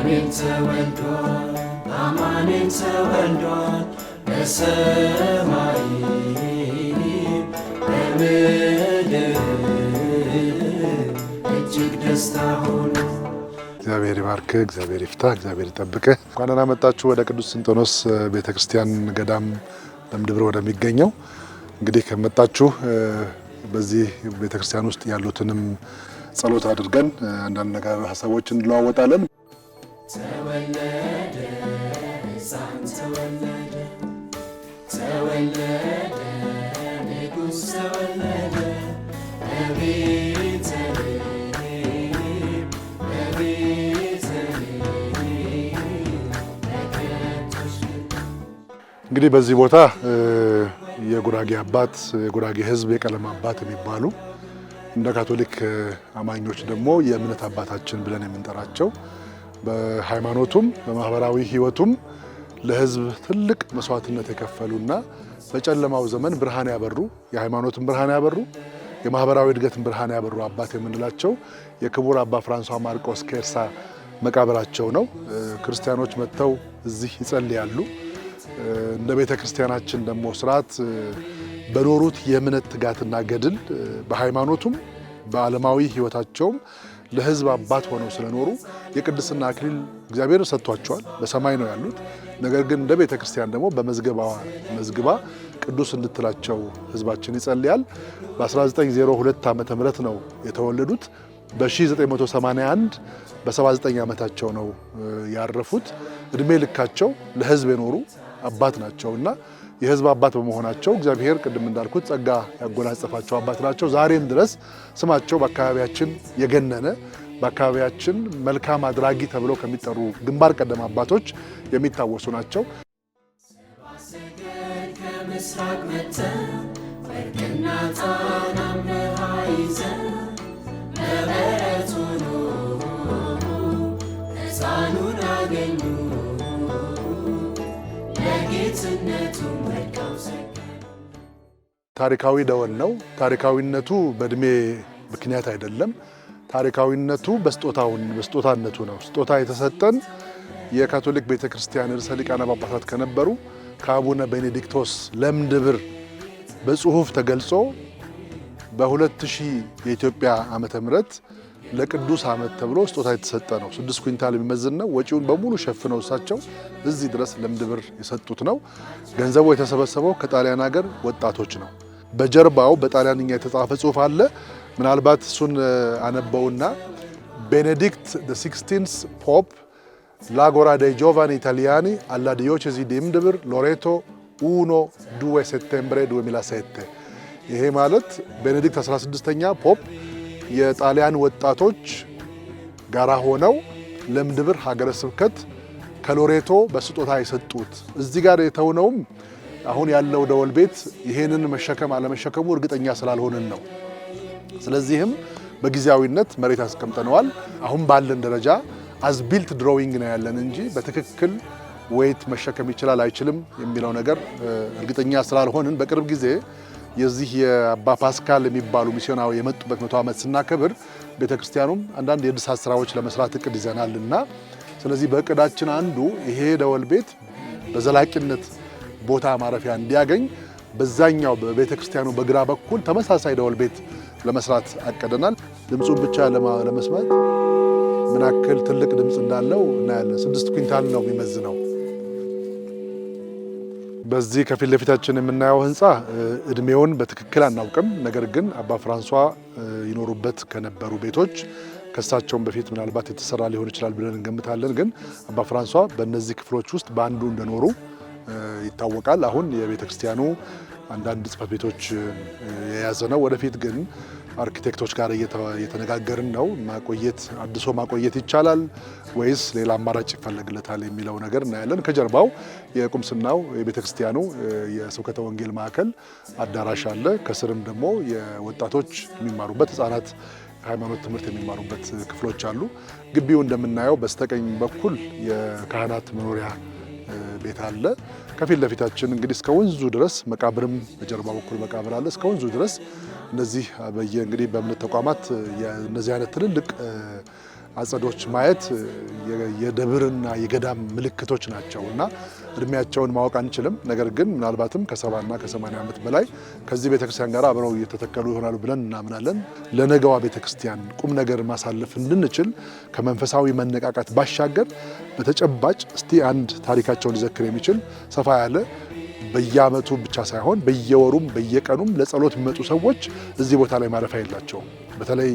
አማኑኤል ተወልዷል በሰማይ በምድር እጅግ ደስታ ሆነ። እግዚአብሔር ይባርክ፣ እግዚአብሔር ይፍታ፣ እግዚአብሔር ይጠብቅ። እንኳን ደህና መጣችሁ ወደ ቅዱስ እንጦንስ ቤተክርስቲያን ገዳም ለምድብር ወደሚገኘው። እንግዲህ ከመጣችሁ በዚህ ቤተክርስቲያን ውስጥ ያሉትንም ጸሎት አድርገን አንዳንድ ነገር ሀሳቦች እንለዋወጣለን። ተወለደ ሕፃን ተወለደ፣ ተወለደ ንጉሥ ተወለደ በቤተልሔም በከብቶች። እንግዲህ በዚህ ቦታ የጉራጌ አባት የጉራጌ ሕዝብ የቀለም አባት የሚባሉ እንደ ካቶሊክ አማኞች ደግሞ የእምነት አባታችን ብለን የምንጠራቸው በሃይማኖቱም በማህበራዊ ህይወቱም ለህዝብ ትልቅ መስዋዕትነት የከፈሉና በጨለማው ዘመን ብርሃን ያበሩ፣ የሃይማኖትን ብርሃን ያበሩ፣ የማህበራዊ እድገትን ብርሃን ያበሩ አባት የምንላቸው የክቡር አባ ፍራንሷ ማርቆስ ኬርሳ መቃብራቸው ነው። ክርስቲያኖች መጥተው እዚህ ይጸልያሉ። እንደ ቤተ ክርስቲያናችን ደግሞ ስርዓት በኖሩት የእምነት ትጋትና ገድል በሃይማኖቱም በዓለማዊ ህይወታቸውም ለህዝብ አባት ሆነው ስለኖሩ የቅድስና አክሊል እግዚአብሔር ሰጥቷቸዋል። በሰማይ ነው ያሉት። ነገር ግን እንደ ቤተ ክርስቲያን ደግሞ መዝግባ ቅዱስ እንድትላቸው ህዝባችን ይጸልያል። በ1902 ዓመተ ምህረት ነው የተወለዱት። በ1981 በ79 ዓመታቸው ነው ያረፉት። እድሜ ልካቸው ለህዝብ የኖሩ አባት ናቸውና የህዝብ አባት በመሆናቸው እግዚአብሔር ቅድም እንዳልኩት ጸጋ ያጎናጸፋቸው አባት ናቸው። ዛሬም ድረስ ስማቸው በአካባቢያችን የገነነ በአካባቢያችን መልካም አድራጊ ተብለው ከሚጠሩ ግንባር ቀደም አባቶች የሚታወሱ ናቸው። ከምስራቅ መጥተው ወርቅና ዕጣን ይዘው በበረቱ ሕፃኑን አገኙ ለጌትነቱ ወድቀው ሰገዱ። ታሪካዊ ደወል ነው። ታሪካዊነቱ በእድሜ ምክንያት አይደለም። ታሪካዊነቱ በስጦታነቱ ነው። ስጦታ የተሰጠን የካቶሊክ ቤተክርስቲያን ርዕሰ ሊቃነ ጳጳሳት ከነበሩ ከአቡነ ቤኔዲክቶስ ለምድብር በጽሁፍ ተገልጾ በ2000 የኢትዮጵያ ዓመተ ምህረት ለቅዱስ ዓመት ተብሎ ስጦታ የተሰጠ ነው። 6 ኩንታል የሚመዝን ነው። ወጪውን በሙሉ ሸፍነው እሳቸው እዚህ ድረስ ለምድብር የሰጡት ነው። ገንዘቡ የተሰበሰበው ከጣሊያን ሀገር ወጣቶች ነው። በጀርባው በጣሊያንኛ የተጻፈ ጽሁፍ አለ። ምናልባት እሱን አነበውና ቤኔዲክት XVI ፖፕ ላጎራ ዴይ ጆቫኒ ኢታሊያኒ አላ ዲዮቼዚ ዲ ምድብር ሎሬቶ 1-2 ሴፕቴምብሬ 2007። ይሄ ማለት ቤኔዲክት 16ኛ ፖፕ የጣሊያን ወጣቶች ጋራ ሆነው ለምድብር ሀገረ ስብከት ከሎሬቶ በስጦታ የሰጡት። እዚህ ጋር የተውነውም አሁን ያለው ደወል ቤት ይሄንን መሸከም አለመሸከሙ እርግጠኛ ስላልሆንን ነው። ስለዚህም በጊዜያዊነት መሬት አስቀምጠነዋል። አሁን ባለን ደረጃ አዝቢልት ድሮዊንግ ነው ያለን እንጂ በትክክል ዌይት መሸከም ይችላል አይችልም የሚለው ነገር እርግጠኛ ስላልሆንን በቅርብ ጊዜ የዚህ የአባ ፓስካል የሚባሉ ሚስዮናዊ የመጡበት 100 ዓመት ስናከብር ቤተክርስቲያኑም አንዳንድ የእድሳት ስራዎች ለመስራት እቅድ ይዘናልና ስለዚህ በእቅዳችን አንዱ ይሄ ደወል ቤት በዘላቂነት ቦታ ማረፊያ እንዲያገኝ በዛኛው በቤተክርስቲያኑ በግራ በኩል ተመሳሳይ ደወል ቤት ለመስራት አቅደናል። ድምጹን ብቻ ለመስማት ምን ያክል ትልቅ ድምጽ እንዳለው እናያለን። 6 ኩንታል ነው የሚመዝነው። በዚህ ከፊት ለፊታችን የምናየው ህንፃ እድሜውን በትክክል አናውቅም። ነገር ግን አባ ፍራንሷ ይኖሩበት ከነበሩ ቤቶች ከሳቸውም በፊት ምናልባት የተሰራ ሊሆን ይችላል ብለን እንገምታለን። ግን አባ ፍራንሷ በእነዚህ ክፍሎች ውስጥ በአንዱ እንደኖሩ ይታወቃል። አሁን የቤተክርስቲያኑ አንዳንድ ጽሕፈት ቤቶች የያዘ ነው። ወደፊት ግን አርኪቴክቶች ጋር እየተነጋገርን ነው። አድሶ ማቆየት ይቻላል ወይስ ሌላ አማራጭ ይፈለግለታል የሚለው ነገር እናያለን። ከጀርባው የቁምስናው የቤተክርስቲያኑ የስብከተ ወንጌል ማዕከል አዳራሽ አለ። ከስርም ደግሞ የወጣቶች የሚማሩበት ህፃናት ሃይማኖት ትምህርት የሚማሩበት ክፍሎች አሉ። ግቢው እንደምናየው በስተቀኝ በኩል የካህናት መኖሪያ ቤት አለ። ከፊት ለፊታችን እንግዲህ እስከ ወንዙ ድረስ መቃብርም በጀርባ በኩል መቃብር አለ። እስከ ወንዙ ድረስ እነዚህ እንግዲህ በእምነት ተቋማት እነዚህ አይነት ትልልቅ አጸዶች ማየት የደብርና የገዳም ምልክቶች ናቸውና እድሜያቸውን ማወቅ አንችልም። ነገር ግን ምናልባትም ከ70 እና ከ80 ዓመት በላይ ከዚህ ቤተክርስቲያን ጋር አብረው እየተተከሉ ይሆናሉ ብለን እናምናለን። ለነገዋ ቤተክርስቲያን ቁም ነገር ማሳለፍ እንድንችል ከመንፈሳዊ መነቃቃት ባሻገር በተጨባጭ እስቲ አንድ ታሪካቸውን ሊዘክር የሚችል ሰፋ ያለ በየዓመቱ ብቻ ሳይሆን በየወሩም በየቀኑም ለጸሎት የሚመጡ ሰዎች እዚህ ቦታ ላይ ማረፊያ የላቸውም። በተለይ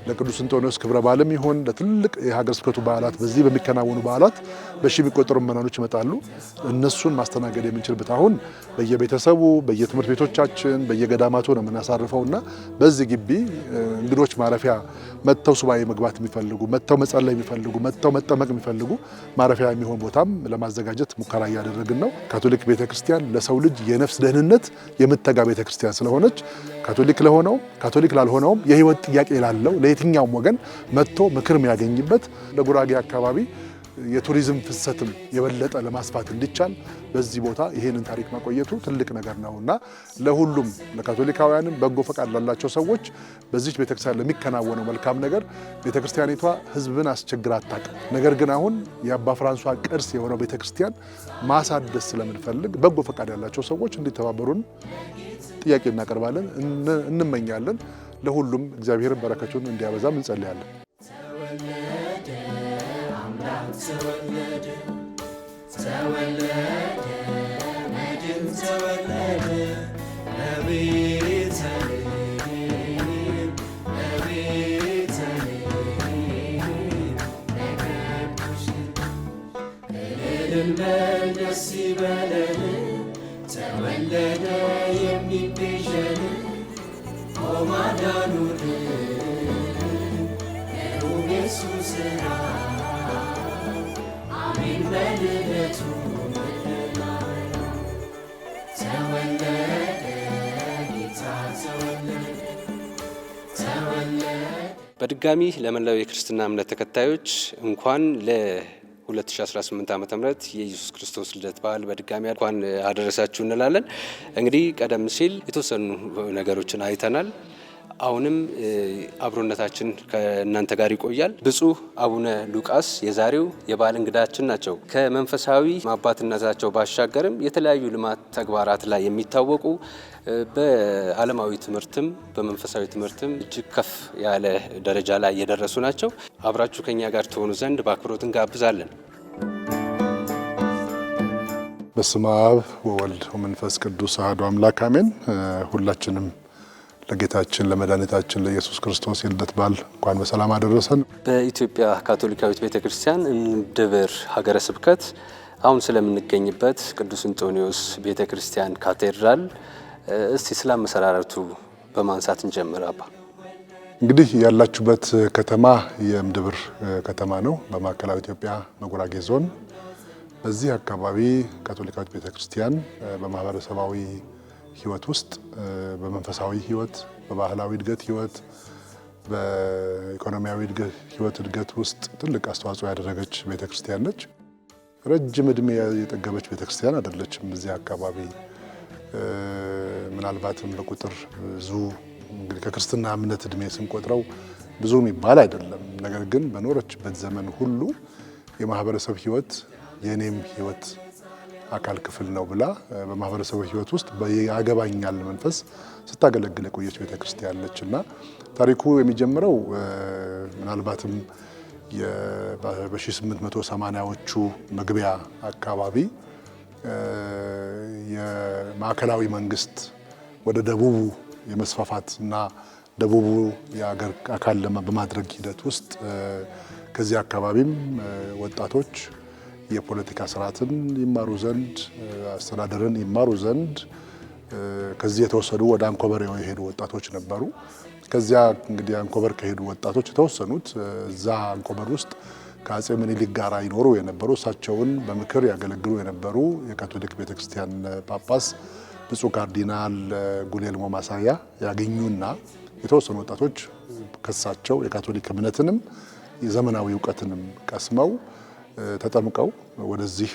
ለቅዱስ እንጦንዮስ ክብረ በዓልም ይሁን ለትልቅ የሀገረ ስብከቱ በዓላት በዚህ በሚከናወኑ በዓላት በሺህ የሚቆጠሩ ምዕመናኖች ይመጣሉ። እነሱን ማስተናገድ የምንችልበት አሁን በየቤተሰቡ በየትምህርት ቤቶቻችን በየገዳማቱ ነው የምናሳርፈውና በዚህ ግቢ እንግዶች ማረፊያ መጥተው ሱባኤ መግባት የሚፈልጉ መጥተው መጸለይ የሚፈልጉ መጥተው መጠመቅ የሚፈልጉ ማረፊያ የሚሆን ቦታም ለማዘጋጀት ሙከራ እያደረግን ነው። ካቶሊክ ቤተክርስቲያን ለሰው ልጅ የነፍስ ደህንነት የምትተጋ ቤተክርስቲያን ስለሆነች ካቶሊክ ለሆነው ካቶሊክ ላልሆነውም የህይወት ጥያቄ ላለው ለየትኛውም ወገን መጥቶ ምክር የሚያገኝበት ለጉራጌ አካባቢ የቱሪዝም ፍሰትም የበለጠ ለማስፋት እንዲቻል በዚህ ቦታ ይሄንን ታሪክ ማቆየቱ ትልቅ ነገር ነውና ለሁሉም ለካቶሊካውያንም በጎ ፈቃድ ላላቸው ሰዎች በዚህ ቤተክርስቲያን ለሚከናወነው መልካም ነገር ቤተክርስቲያኒቷ ህዝብን አስቸግራ አታውቅም። ነገር ግን አሁን የአባ ፍራንሷ ቅርስ የሆነው ቤተክርስቲያን ማሳደስ ስለምንፈልግ በጎ ፈቃድ ያላቸው ሰዎች እንዲተባበሩን ጥያቄ እናቀርባለን፣ እንመኛለን። ለሁሉም እግዚአብሔር በረከቱን እንዲያበዛም እንጸልያለን። ተወለደ መድን ተወለደ እልል በል ደስ ይበለን ተወለደ የሚቤዠን ማዳኑን የሱ ስራ አሜን በልደቱ ተወለደ ጌታ ተወለደ። በድጋሚ ለመላው የክርስትና እምነት ተከታዮች እንኳን ለ2018 ዓ.ም የኢየሱስ ክርስቶስ ልደት በዓል በድጋሚ እንኳን አደረሳችሁ እንላለን። እንግዲህ ቀደም ሲል የተወሰኑ ነገሮችን አይተናል። አሁንም አብሮነታችን ከእናንተ ጋር ይቆያል። ብፁዕ አቡነ ሉቃስ የዛሬው የበዓል እንግዳችን ናቸው። ከመንፈሳዊ አባትነታቸው ባሻገርም የተለያዩ ልማት ተግባራት ላይ የሚታወቁ በዓለማዊ ትምህርትም በመንፈሳዊ ትምህርትም እጅግ ከፍ ያለ ደረጃ ላይ የደረሱ ናቸው። አብራችሁ ከኛ ጋር ትሆኑ ዘንድ በአክብሮት እንጋብዛለን። በስመ አብ ወወልድ ወመንፈስ ቅዱስ አሐዱ አምላክ አሜን። ሁላችንም ለጌታችን ለመድኃኒታችን ለኢየሱስ ክርስቶስ የልደት በዓል እንኳን በሰላም አደረሰን። በኢትዮጵያ ካቶሊካዊት ቤተክርስቲያን እምድብር ሀገረ ስብከት አሁን ስለምንገኝበት ቅዱስ እንጦንዮስ ቤተክርስቲያን ካቴድራል እስቲ ስለ አመሰራረቱ በማንሳት እንጀምር። አባ እንግዲህ ያላችሁበት ከተማ የእምድብር ከተማ ነው፣ በማዕከላዊ ኢትዮጵያ በጉራጌ ዞን። በዚህ አካባቢ ካቶሊካዊት ቤተክርስቲያን በማህበረሰባዊ ህይወት ውስጥ በመንፈሳዊ ህይወት፣ በባህላዊ እድገት ህይወት፣ በኢኮኖሚያዊ እድገት ውስጥ ትልቅ አስተዋጽኦ ያደረገች ቤተክርስቲያን ነች። ረጅም እድሜ የጠገበች ቤተክርስቲያን አይደለችም። በዚህ አካባቢ ምናልባትም በቁጥር ብዙ እንግዲህ ከክርስትና እምነት እድሜ ስንቆጥረው ብዙ የሚባል አይደለም። ነገር ግን በኖረችበት ዘመን ሁሉ የማህበረሰብ ህይወት የኔም ህይወት አካል ክፍል ነው ብላ በማህበረሰቡ ህይወት ውስጥ ያገባኛል መንፈስ ስታገለግል የቆየች ቤተክርስቲያን ነች እና ታሪኩ የሚጀምረው ምናልባትም በ1880ዎቹ መግቢያ አካባቢ የማዕከላዊ መንግስት ወደ ደቡቡ የመስፋፋት እና ደቡቡ የሀገር አካል በማድረግ ሂደት ውስጥ ከዚህ አካባቢም ወጣቶች የፖለቲካ ስርዓትን ይማሩ ዘንድ አስተዳደርን ይማሩ ዘንድ ከዚህ የተወሰዱ ወደ አንኮበር የሄዱ ወጣቶች ነበሩ። ከዚያ እንግዲህ አንኮበር ከሄዱ ወጣቶች የተወሰኑት እዛ አንኮበር ውስጥ ከአፄ ምኒልክ ጋር ይኖሩ የነበሩ እሳቸውን በምክር ያገለግሉ የነበሩ የካቶሊክ ቤተክርስቲያን ጳጳስ ብፁዕ ካርዲናል ጉሌልሞ ማሳያ ያገኙና የተወሰኑ ወጣቶች ከሳቸው የካቶሊክ እምነትንም የዘመናዊ እውቀትንም ቀስመው ተጠምቀው ወደዚህ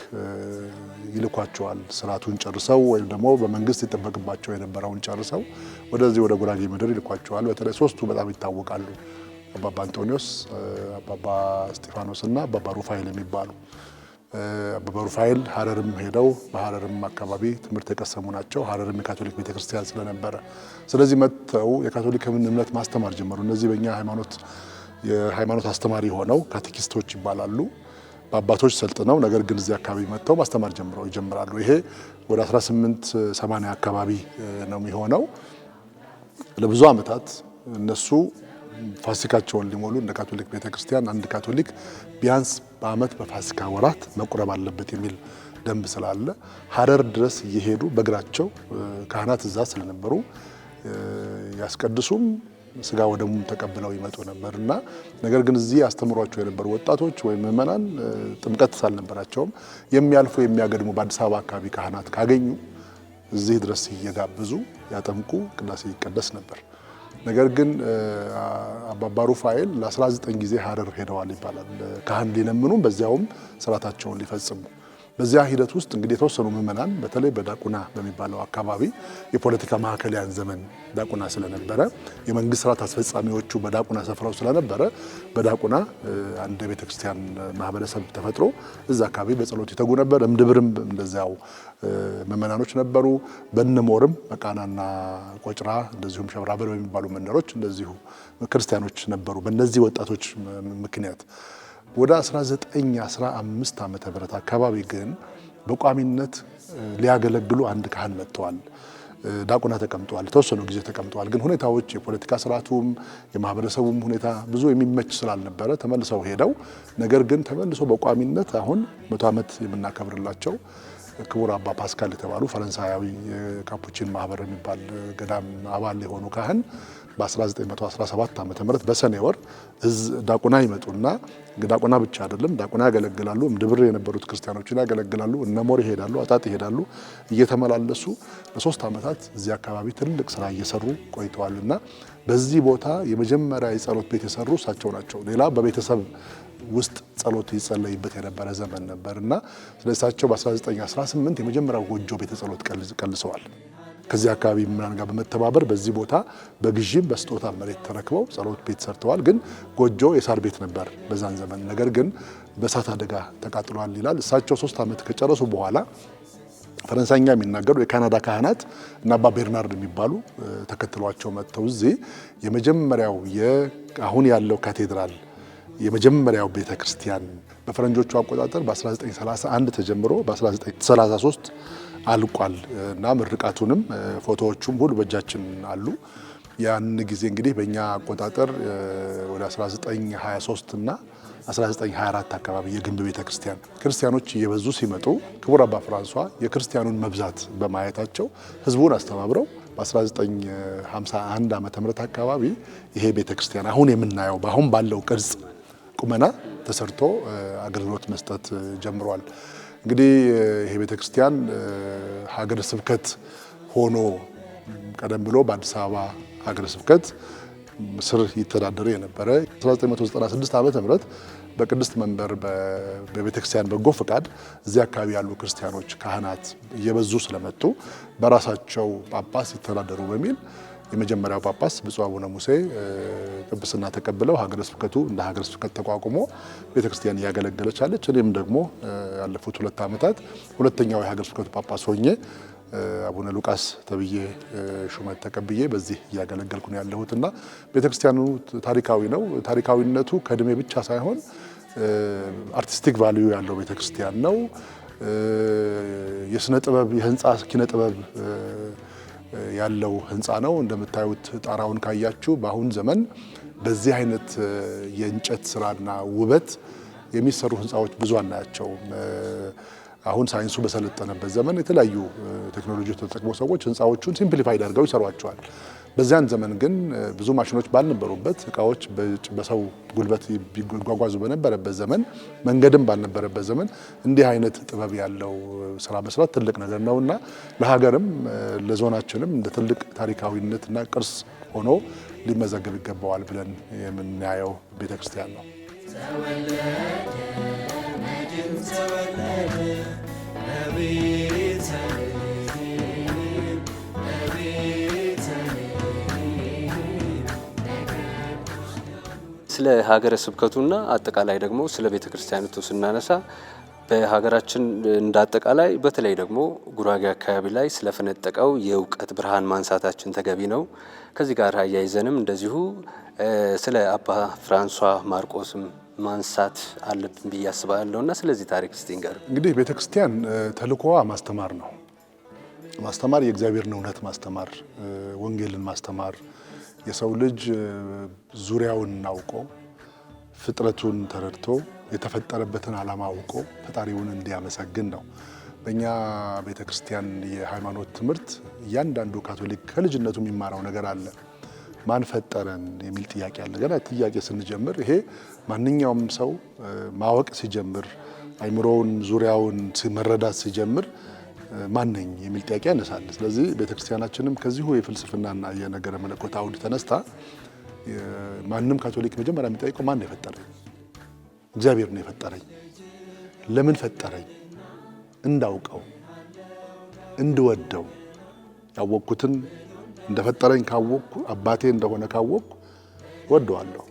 ይልኳቸዋል። ስርዓቱን ጨርሰው ወይም ደግሞ በመንግስት ይጠበቅባቸው የነበረውን ጨርሰው ወደዚህ ወደ ጉራጌ ምድር ይልኳቸዋል። በተለይ ሶስቱ በጣም ይታወቃሉ። አባባ አንቶኒዮስ፣ አባባ እስጢፋኖስ እና አባባ ሩፋኤል የሚባሉ አባባ ሩፋኤል ሀረርም ሄደው በሀረርም አካባቢ ትምህርት የቀሰሙ ናቸው። ሀረርም የካቶሊክ ቤተክርስቲያን ስለነበረ ስለዚህ መጥተው የካቶሊክን እምነት ማስተማር ጀመሩ። እነዚህ በእኛ የሃይማኖት አስተማሪ ሆነው ካቴኪስቶች ይባላሉ። በአባቶች ሰልጥነው ነገር ግን እዚህ አካባቢ መጥተው ማስተማር ይጀምራሉ። ይሄ ወደ 1880 አካባቢ ነው የሚሆነው። ለብዙ ዓመታት እነሱ ፋሲካቸውን ሊሞሉ እንደ ካቶሊክ ቤተክርስቲያን አንድ ካቶሊክ ቢያንስ በዓመት በፋሲካ ወራት መቁረብ አለበት የሚል ደንብ ስላለ ሀረር ድረስ እየሄዱ በእግራቸው ካህናት እዛ ስለነበሩ ያስቀድሱም ስጋ ወደሙም ተቀብለው ይመጡ ነበርና ነገር ግን እዚህ አስተምሯቸው የነበሩ ወጣቶች ወይም ምዕመናን ጥምቀት ሳልነበራቸውም የሚያልፉ የሚያገድሙ በአዲስ አበባ አካባቢ ካህናት ካገኙ እዚህ ድረስ እየጋበዙ ያጠምቁ ቅዳሴ ይቀደስ ነበር። ነገር ግን አባባ ሩፋኤል ለ19 ጊዜ ሀረር ሄደዋል ይባላል ካህን ሊለምኑ በዚያውም ስርዓታቸውን ሊፈጽሙ። በዚያ ሂደት ውስጥ እንግዲህ የተወሰኑ ምዕመናን በተለይ በዳቁና በሚባለው አካባቢ የፖለቲካ ማዕከል ያን ዘመን ዳቁና ስለነበረ የመንግስት ስርዓት አስፈጻሚዎቹ በዳቁና ሰፍረው ስለነበረ በዳቁና አንድ ቤተክርስቲያን ማህበረሰብ ተፈጥሮ እዛ አካባቢ በጸሎት ይተጉ ነበር። እምድብርም እንደዚያው ምዕመናኖች ነበሩ። በነሞርም መቃናና ቆጭራ እንደዚሁም ሸብራበር በሚባሉ መንደሮች እንደዚሁ ክርስቲያኖች ነበሩ። በእነዚህ ወጣቶች ምክንያት ወደ 1915 ዓመተ ምህረት አካባቢ ግን በቋሚነት ሊያገለግሉ አንድ ካህን መጥተዋል። ዳቁና ተቀምጠዋል። የተወሰኑ ጊዜ ተቀምጠዋል። ግን ሁኔታዎች የፖለቲካ ስርዓቱም የማህበረሰቡም ሁኔታ ብዙ የሚመች ስላልነበረ ተመልሰው ሄደው ነገር ግን ተመልሶ በቋሚነት አሁን 100 ዓመት የምናከብርላቸው ክቡር አባ ፓስካል የተባሉ ፈረንሳያዊ የካፑቺን ማህበር የሚባል ገዳም አባል የሆኑ ካህን በ1917 ዓመተ ምህረት በሰኔ ወር ዳቁና ይመጡና ዳቁና ብቻ አይደለም ዳቁና ያገለግላሉ። እምድብር የነበሩት ክርስቲያኖችን ያገለግላሉ። እነሞር ይሄዳሉ፣ አጣጥ ይሄዳሉ። እየተመላለሱ ለ3 ዓመታት እዚህ አካባቢ ትልቅ ስራ እየሰሩ ቆይተዋልና በዚህ ቦታ የመጀመሪያ የጸሎት ቤት የሰሩ እሳቸው ናቸው። ሌላ በቤተሰብ ውስጥ ጸሎት ይጸለይበት የነበረ ዘመን ነበርና ስለዚህ እሳቸው በ1918 የመጀመሪያው ጎጆ ቤተ ጸሎት ቀልሰዋል። ከዚህ አካባቢ ምናን ጋር በመተባበር በዚህ ቦታ በግዢም በስጦታ መሬት ተረክበው ጸሎት ቤት ሰርተዋል። ግን ጎጆ የሳር ቤት ነበር በዛን ዘመን። ነገር ግን በእሳት አደጋ ተቃጥሏል ይላል። እሳቸው 3 ዓመት ከጨረሱ በኋላ ፈረንሳይኛ የሚናገሩ የካናዳ ካህናት እና አባ ቤርናርድ የሚባሉ ተከትሏቸው መጥተው እዚህ የመጀመሪያው አሁን ያለው ካቴድራል የመጀመሪያው ቤተክርስቲያን በፈረንጆቹ አቆጣጠር በ1931 ተጀምሮ በ1933 አልቋል እና ምርቃቱንም ፎቶዎቹም ሁሉ በእጃችን አሉ። ያን ጊዜ እንግዲህ በእኛ አቆጣጠር ወደ 1923 እና 1924 አካባቢ የግንብ ቤተክርስቲያን ክርስቲያኖች እየበዙ ሲመጡ ክቡር አባ ፍራንሷ የክርስቲያኑን መብዛት በማየታቸው ህዝቡን አስተባብረው በ1951 ዓመተ ምህረት አካባቢ ይሄ ቤተክርስቲያን አሁን የምናየው አሁን ባለው ቅርጽ ቁመና ተሰርቶ አገልግሎት መስጠት ጀምሯል። እንግዲህ ይሄ ቤተክርስቲያን ሀገረ ስብከት ሆኖ ቀደም ብሎ በአዲስ አበባ ሀገረ ስብከት ስር ይተዳደር የነበረ 1996 ዓመተ ምህረት በቅድስት መንበር በቤተክርስቲያን በጎ ፈቃድ እዚህ አካባቢ ያሉ ክርስቲያኖች ካህናት እየበዙ ስለመጡ በራሳቸው ጳጳስ ይተዳደሩ በሚል የመጀመሪያው ጳጳስ ብፁዕ አቡነ ሙሴ ቅብስና ተቀብለው ሀገረ ስብከቱ እንደ ሀገረ ስብከት ተቋቁሞ ቤተክርስቲያን እያገለገለች አለች። እኔም ደግሞ ያለፉት 2 ዓመታት ሁለተኛው የሀገረ ስብከቱ ጳጳስ ሆኜ አቡነ ሉቃስ ተብዬ ሹመት ተቀብዬ በዚህ እያገለገልኩ ነው ያለሁትና ቤተክርስቲያኑ ታሪካዊ ነው። ታሪካዊነቱ ከእድሜ ብቻ ሳይሆን አርቲስቲክ ቫልዩ ያለው ቤተክርስቲያን ነው። የስነ ጥበብ የህንጻ ኪነ ጥበብ ያለው ህንጻ ነው። እንደምታዩት ጣራውን ካያችሁ በአሁን ዘመን በዚህ አይነት የእንጨት ስራና ውበት የሚሰሩ ህንጻዎች ብዙ አናያቸውም። አሁን ሳይንሱ በሰለጠነበት ዘመን የተለያዩ ቴክኖሎጂዎች ተጠቅመው ሰዎች ህንጻዎቹን ሲምፕሊፋይድ አድርገው ይሰሯቸዋል። በዚያን ዘመን ግን ብዙ ማሽኖች ባልነበሩበት እቃዎች በሰው ጉልበት ቢጓጓዙ በነበረበት ዘመን መንገድም ባልነበረበት ዘመን እንዲህ አይነት ጥበብ ያለው ስራ መስራት ትልቅ ነገር ነውና ለሀገርም ለዞናችንም እንደ ትልቅ ታሪካዊነትና ቅርስ ሆኖ ሊመዘገብ ይገባዋል ብለን የምናየው ቤተክርስቲያን ነው። ስለ ሀገረ ስብከቱና አጠቃላይ ደግሞ ስለ ቤተ ክርስቲያኒቱ ስናነሳ በሀገራችን እንዳጠቃላይ በተለይ ደግሞ ጉራጌ አካባቢ ላይ ስለፈነጠቀው የእውቀት ብርሃን ማንሳታችን ተገቢ ነው። ከዚህ ጋር አያይዘንም እንደዚሁ ስለ አባ ፍራንሷ ማርቆስም ማንሳት አለብን ብዬ አስባለሁና ስለዚህ ታሪክ እስቲ ንገር። እንግዲህ ቤተክርስቲያን ተልእኮዋ ማስተማር ነው። ማስተማር የእግዚአብሔርን እውነት ማስተማር፣ ወንጌልን ማስተማር፣ የሰው ልጅ ዙሪያውን አውቆ ፍጥረቱን ተረድቶ የተፈጠረበትን ዓላማ አውቆ ፈጣሪውን እንዲያመሰግን ነው። በእኛ ቤተክርስቲያን የሃይማኖት ትምህርት እያንዳንዱ ካቶሊክ ከልጅነቱ የሚማረው ነገር አለ። ማን ፈጠረን የሚል ጥያቄ አለ። ገና ጥያቄ ስንጀምር ይሄ ማንኛውም ሰው ማወቅ ሲጀምር አይምሮውን ዙሪያውን መረዳት ሲጀምር ማን ነኝ የሚል ጥያቄ ያነሳል። ስለዚህ ቤተክርስቲያናችንም ከዚሁ የፍልስፍናና የነገረ መለኮት አውድ ተነስታ ማንም ካቶሊክ መጀመሪያ የሚጠይቀው ማን ነው የፈጠረኝ? እግዚአብሔር ነው የፈጠረኝ። ለምን ፈጠረኝ? እንዳውቀው፣ እንድወደው፣ ያወቅኩትን እንደፈጠረኝ ካወቅኩ አባቴ እንደሆነ ካወቅኩ ወደዋለሁ።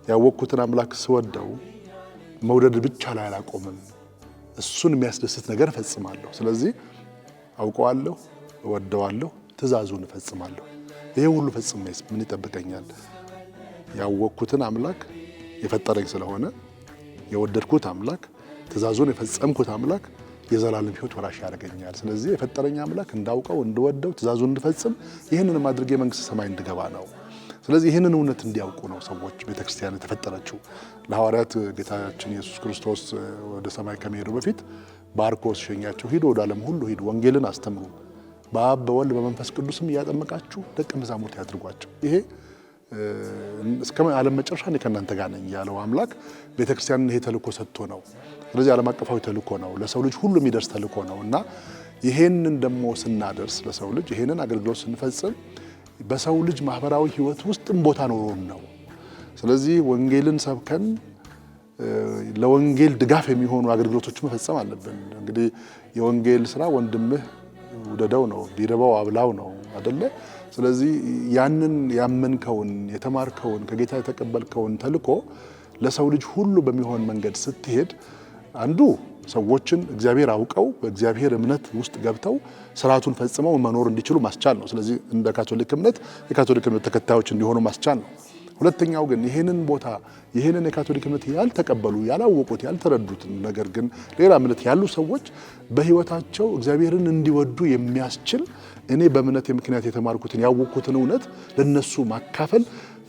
ያወቅኩትን አምላክ ስወደው መውደድ ብቻ ላይ አላቆምም፣ እሱን የሚያስደስት ነገር እፈጽማለሁ። ስለዚህ አውቀዋለሁ፣ እወደዋለሁ፣ ትእዛዙን እፈጽማለሁ። ይሄ ሁሉ ፈጽሜስ ምን ይጠብቀኛል? ያወቅኩትን አምላክ የፈጠረኝ ስለሆነ የወደድኩት አምላክ ትእዛዙን የፈጸምኩት አምላክ የዘላለም ሕይወት ወራሽ ያደርገኛል። ስለዚህ የፈጠረኝ አምላክ እንዳውቀው፣ እንድወደው፣ ትእዛዙን እንድፈጽም ይህንን ማድረግ የመንግስት ሰማይ እንድገባ ነው። ስለዚህ ይህንን እውነት እንዲያውቁ ነው ሰዎች ቤተክርስቲያን የተፈጠረችው። ለሐዋርያት ጌታችን ኢየሱስ ክርስቶስ ወደ ሰማይ ከመሄዱ በፊት ባርኮ ሲሸኛቸው ሂዱ፣ ወደ ዓለም ሁሉ ሂዱ፣ ወንጌልን አስተምሩ፣ በአብ በወልድ በመንፈስ ቅዱስም እያጠመቃችሁ ደቀ መዛሙርት ያድርጓቸው። ይሄ እስከ ዓለም መጨረሻ እኔ ከእናንተ ጋር ነኝ ያለው አምላክ ቤተክርስቲያንን ይሄ ተልእኮ ሰጥቶ ነው። ስለዚህ ዓለም አቀፋዊ ተልእኮ ነው፣ ለሰው ልጅ ሁሉ የሚደርስ ተልእኮ ነው እና ይሄንን ደግሞ ስናደርስ ለሰው ልጅ ይሄንን አገልግሎት ስንፈጽም በሰው ልጅ ማህበራዊ ህይወት ውስጥም ቦታ ኖሮን ነው። ስለዚህ ወንጌልን ሰብከን ለወንጌል ድጋፍ የሚሆኑ አገልግሎቶችን መፈጸም አለብን። እንግዲህ የወንጌል ስራ ወንድምህ ውደደው ነው፣ ቢርበው አብላው ነው አይደለ? ስለዚህ ያንን ያመንከውን የተማርከውን ከጌታ የተቀበልከውን ተልእኮ ለሰው ልጅ ሁሉ በሚሆን መንገድ ስትሄድ አንዱ ሰዎችን እግዚአብሔር አውቀው በእግዚአብሔር እምነት ውስጥ ገብተው ስርዓቱን ፈጽመው መኖር እንዲችሉ ማስቻል ነው። ስለዚህ እንደ ካቶሊክ እምነት የካቶሊክ እምነት ተከታዮች እንዲሆኑ ማስቻል ነው። ሁለተኛው ግን ይሄንን ቦታ ይሄንን የካቶሊክ እምነት ያልተቀበሉ፣ ያላወቁት፣ ያልተረዱት ነገር ግን ሌላ እምነት ያሉ ሰዎች በህይወታቸው እግዚአብሔርን እንዲወዱ የሚያስችል እኔ በእምነቴ ምክንያት የተማርኩትን ያወቅኩትን እውነት ለነሱ ማካፈል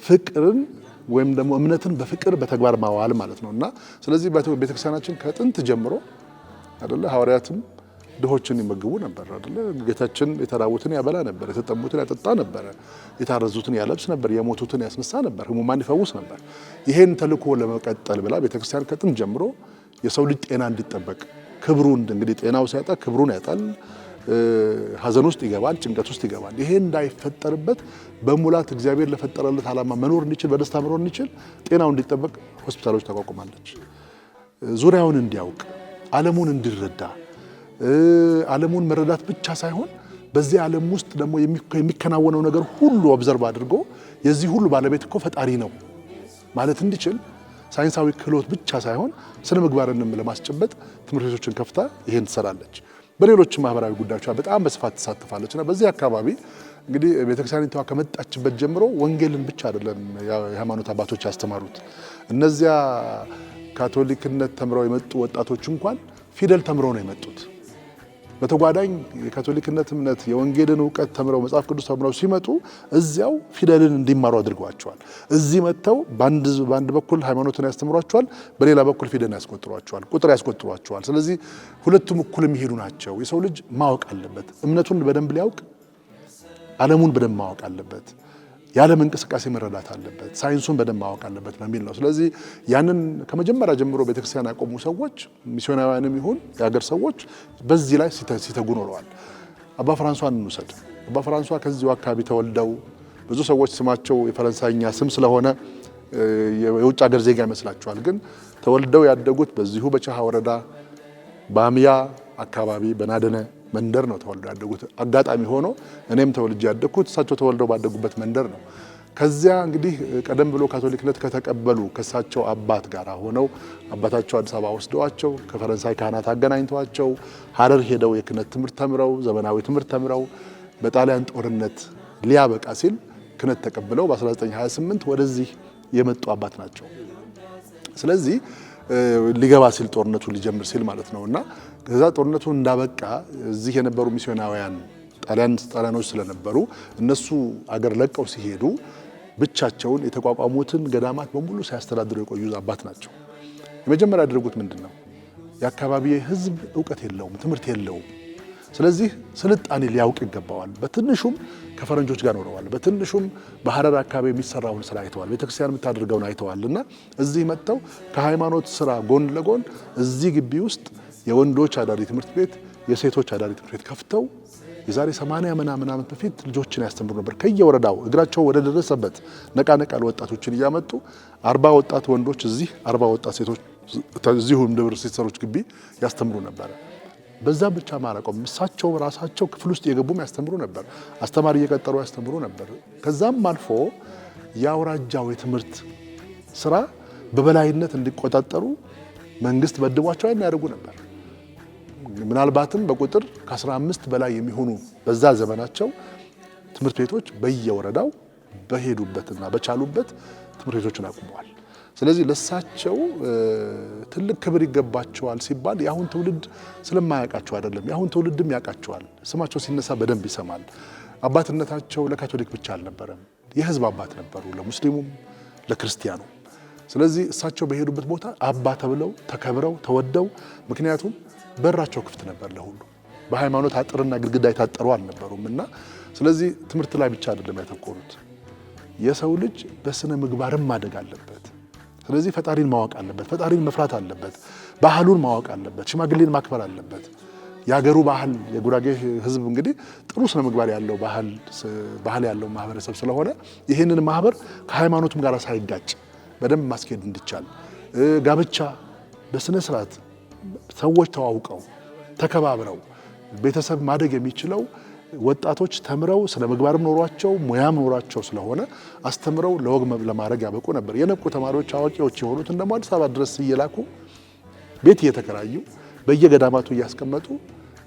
ፍቅርን ወይም ደግሞ እምነትን በፍቅር በተግባር ማዋል ማለት ነውና ስለዚህ ቤተክርስቲያናችን ከጥንት ጀምሮ አይደለ ሐዋርያትም ድሆችን ይመግቡ ነበር አይደለ? ጌታችን የተራቡትን ያበላ ነበር፣ የተጠሙትን ያጠጣ ነበር፣ የታረዙትን ያለብስ ነበር፣ የሞቱትን ያስነሳ ነበር፣ ህሙማን ይፈውስ ነበር። ይሄን ተልእኮ ለመቀጠል ብላ ቤተክርስቲያን ከጥንት ጀምሮ የሰው ልጅ ጤና እንዲጠበቅ ክብሩን እንግዲህ ጤናው ሲያጣ ክብሩን ያጣል፣ ሐዘን ውስጥ ይገባል፣ ጭንቀት ውስጥ ይገባል። ይሄ እንዳይፈጠርበት በሙላት እግዚአብሔር ለፈጠረለት ዓላማ መኖር እንዲችል በደስታ መኖር እንዲችል ጤናው እንዲጠበቅ ሆስፒታሎች ተቋቁማለች። ዙሪያውን እንዲያውቅ ዓለሙን እንዲረዳ ዓለሙን መረዳት ብቻ ሳይሆን በዚህ ዓለም ውስጥ ደግሞ የሚከናወነው ነገር ሁሉ ኦብዘርቭ አድርጎ የዚህ ሁሉ ባለቤት እኮ ፈጣሪ ነው ማለት እንዲችል ሳይንሳዊ ክህሎት ብቻ ሳይሆን ስነ ምግባርንም ለማስጨበጥ ትምህርት ቤቶችን ከፍታ ይሄን ትሰራለች። በሌሎች ማህበራዊ ጉዳዮች በጣም በስፋት ትሳተፋለችና በዚህ አካባቢ እንግዲህ ቤተክርስቲያኒቷ ከመጣችበት ጀምሮ ወንጌልን ብቻ አይደለም የሃይማኖት አባቶች ያስተማሩት። እነዚያ ካቶሊክነት ተምረው የመጡ ወጣቶች እንኳን ፊደል ተምረው ነው የመጡት። በተጓዳኝ የካቶሊክነት እምነት የወንጌልን እውቀት ተምረው መጽሐፍ ቅዱስ ተምረው ሲመጡ እዚያው ፊደልን እንዲማሩ አድርገዋቸዋል። እዚህ መጥተው በአንድ በኩል ሃይማኖትን ያስተምሯቸዋል፣ በሌላ በኩል ፊደልን ያስቆጥሯቸዋል፣ ቁጥር ያስቆጥሯቸዋል። ስለዚህ ሁለቱም እኩል የሚሄዱ ናቸው። የሰው ልጅ ማወቅ አለበት፣ እምነቱን በደንብ ሊያውቅ፣ ዓለሙን በደንብ ማወቅ አለበት፣ የዓለም እንቅስቃሴ መረዳት አለበት፣ ሳይንሱን በደንብ ማወቅ አለበት በሚል ነው። ስለዚህ ያንን ከመጀመሪያ ጀምሮ ቤተክርስቲያን ያቆሙ ሰዎች ሚስዮናውያንም ይሁን የሀገር ሰዎች በዚህ ላይ ሲተጉ ኖረዋል። አባ ፍራንሷን እንውሰድ። አባ ፍራንሷ ከዚሁ አካባቢ ተወልደው ብዙ ሰዎች ስማቸው የፈረንሳይኛ ስም ስለሆነ የውጭ ሀገር ዜጋ ይመስላቸዋል። ግን ተወልደው ያደጉት በዚሁ በቻሃ ወረዳ ባሚያ አካባቢ በናደነ መንደር ነው ተወልደው ያደጉት። አጋጣሚ ሆኖ እኔም ተወልጄ ያደግኩት እሳቸው ተወልደው ባደጉበት መንደር ነው። ከዚያ እንግዲህ ቀደም ብሎ ካቶሊክነት ከተቀበሉ ከሳቸው አባት ጋር ሆነው አባታቸው አዲስ አበባ ወስደዋቸው ከፈረንሳይ ካህናት አገናኝተዋቸው ሐረር ሄደው የክህነት ትምህርት ተምረው ዘመናዊ ትምህርት ተምረው በጣሊያን ጦርነት ሊያበቃ ሲል ክህነት ተቀብለው በ1928 ወደዚህ የመጡ አባት ናቸው። ስለዚህ ሊገባ ሲል ጦርነቱ ሊጀምር ሲል ማለት ነውና ከዛ ጦርነቱ እንዳበቃ እዚህ የነበሩ ሚስዮናውያን ጣሊያኖች ስለነበሩ እነሱ አገር ለቀው ሲሄዱ ብቻቸውን የተቋቋሙትን ገዳማት በሙሉ ሲያስተዳድሩ የቆዩ አባት ናቸው። የመጀመሪያ ያደረጉት ምንድነው? የአካባቢ ሕዝብ ዕውቀት የለውም፣ ትምህርት የለውም። ስለዚህ ስልጣኔ ሊያውቅ ይገባዋል። በትንሹም ከፈረንጆች ጋር ኖረዋል። በትንሹም በሐረር አካባቢ የሚሰራውን ስራ አይተዋል። ቤተክርስቲያን የምታደርገውን አይተዋልና እዚህ መጥተው ከሃይማኖት ስራ ጎን ለጎን እዚህ ግቢ ውስጥ የወንዶች አዳሪ ትምህርት ቤት፣ የሴቶች አዳሪ ትምህርት ቤት ከፍተው የዛሬ 80 ምናምን ዓመት በፊት ልጆችን ያስተምሩ ነበር። ከየወረዳው እግራቸው ወደ ደረሰበት ነቃነቃል ወጣቶችን እያመጡ 40 ወጣት ወንዶች እዚህ 40 ወጣት ሴቶች እዚሁ ደብረ ሲስተሮች ግቢ ያስተምሩ ነበር። በዛ ብቻ ማረቆም እሳቸው ራሳቸው ክፍል ውስጥ የገቡም ያስተምሩ ነበር። አስተማሪ እየቀጠሩ ያስተምሩ ነበር። ከዛም አልፎ የአውራጃው የትምህርት ስራ በበላይነት እንዲቆጣጠሩ መንግስት በድቧቸው የሚያደርጉ ነበር። ምናልባትም በቁጥር ከ15 በላይ የሚሆኑ በዛ ዘመናቸው ትምህርት ቤቶች በየወረዳው በሄዱበትና በቻሉበት ትምህርት ቤቶችን አቁመዋል። ስለዚህ ለሳቸው ትልቅ ክብር ይገባቸዋል ሲባል የአሁን ትውልድ ስለማያውቃቸው አይደለም። የአሁን ትውልድም ያውቃቸዋል። ስማቸው ሲነሳ በደንብ ይሰማል። አባትነታቸው ለካቶሊክ ብቻ አልነበረም። የህዝብ አባት ነበሩ፣ ለሙስሊሙም ለክርስቲያኑ። ስለዚህ እሳቸው በሄዱበት ቦታ አባ ተብለው ተከብረው ተወደው፣ ምክንያቱም በራቸው ክፍት ነበር ለሁሉ። በሃይማኖት አጥርና ግድግዳ የታጠሩ አልነበሩም እና ስለዚህ ትምህርት ላይ ብቻ አይደለም ያተኮሩት። የሰው ልጅ በስነ ምግባርም ማደግ አለበት። ስለዚህ ፈጣሪን ማወቅ አለበት፣ ፈጣሪን መፍራት አለበት፣ ባህሉን ማወቅ አለበት፣ ሽማግሌን ማክበር አለበት። የሀገሩ ባህል የጉራጌ ህዝብ እንግዲህ ጥሩ ስነ ምግባር ያለው ባህል ያለው ማህበረሰብ ስለሆነ ይህንን ማህበር ከሃይማኖቱም ጋር ሳይጋጭ በደንብ ማስኬድ እንዲቻል ጋብቻ በስነ ስርዓት ሰዎች ተዋውቀው ተከባብረው ቤተሰብ ማደግ የሚችለው ወጣቶች ተምረው ስነ ምግባርም ኖሯቸው ሙያም ኖሯቸው ስለሆነ አስተምረው ለወግ ለማድረግ ያበቁ ነበር። የነቁ ተማሪዎች አዋቂዎች የሆኑትን ደግሞ አዲስ አበባ ድረስ እየላኩ ቤት እየተከራዩ በየገዳማቱ እያስቀመጡ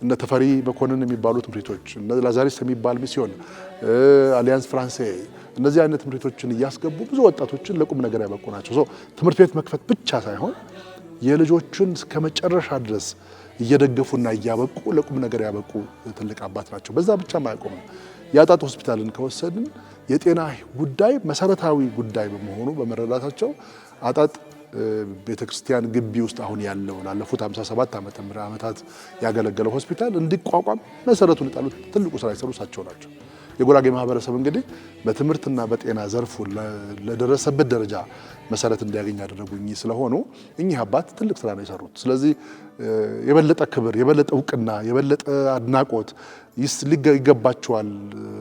እነ ተፈሪ መኮንን የሚባሉ ትምህርቶች፣ እነ ላዛሪስ የሚባል ሚስዮን፣ አሊያንስ ፍራንሴ እነዚህ አይነት ትምህርቶችን እያስገቡ ብዙ ወጣቶችን ለቁም ነገር ያበቁ ናቸው። ትምህርት ቤት መክፈት ብቻ ሳይሆን የልጆችን እስከ መጨረሻ ድረስ እየደገፉና እያበቁ ለቁም ነገር ያበቁ ትልቅ አባት ናቸው። በዛ ብቻ ማያቆም የአጣጥ ሆስፒታልን ከወሰድን የጤና ጉዳይ መሰረታዊ ጉዳይ በመሆኑ በመረዳታቸው አጣጥ ቤተክርስቲያን ግቢ ውስጥ አሁን ያለው ላለፉት 57 ዓመታት ያገለገለው ሆስፒታል እንዲቋቋም መሰረቱን የጣሉት ትልቁ ስራ የሰሩ እሳቸው ናቸው። የጉራጌ ማህበረሰብ እንግዲህ በትምህርትና በጤና ዘርፉ ለደረሰበት ደረጃ መሰረት እንዲያገኝ ያደረጉኝ ስለሆኑ እኚህ አባት ትልቅ ስራ ነው የሰሩት። ስለዚህ የበለጠ ክብር፣ የበለጠ እውቅና፣ የበለጠ አድናቆት ይገባቸዋል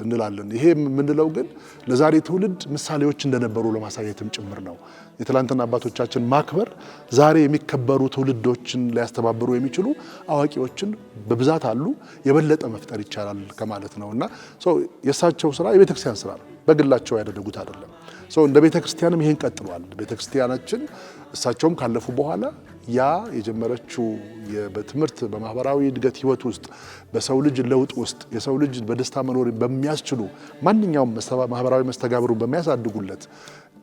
እንላለን። ይሄ የምንለው ግን ለዛሬ ትውልድ ምሳሌዎች እንደነበሩ ለማሳየትም ጭምር ነው። የትላንትና አባቶቻችን ማክበር ዛሬ የሚከበሩ ትውልዶችን ሊያስተባብሩ የሚችሉ አዋቂዎችን በብዛት አሉ። የበለጠ መፍጠር ይቻላል ከማለት ነውና የእሳቸው ስራ የቤተክርስቲያን ስራ ነው፣ በግላቸው ያደረጉት አይደለም። እንደ ቤተክርስቲያንም ይሄን ቀጥሏል። ቤተክርስቲያናችን እሳቸውም ካለፉ በኋላ ያ የጀመረችው በትምህርት በማህበራዊ እድገት ህይወት ውስጥ በሰው ልጅ ለውጥ ውስጥ የሰው ልጅ በደስታ መኖር በሚያስችሉ ማንኛውም ማህበራዊ መስተጋብሩን በሚያሳድጉለት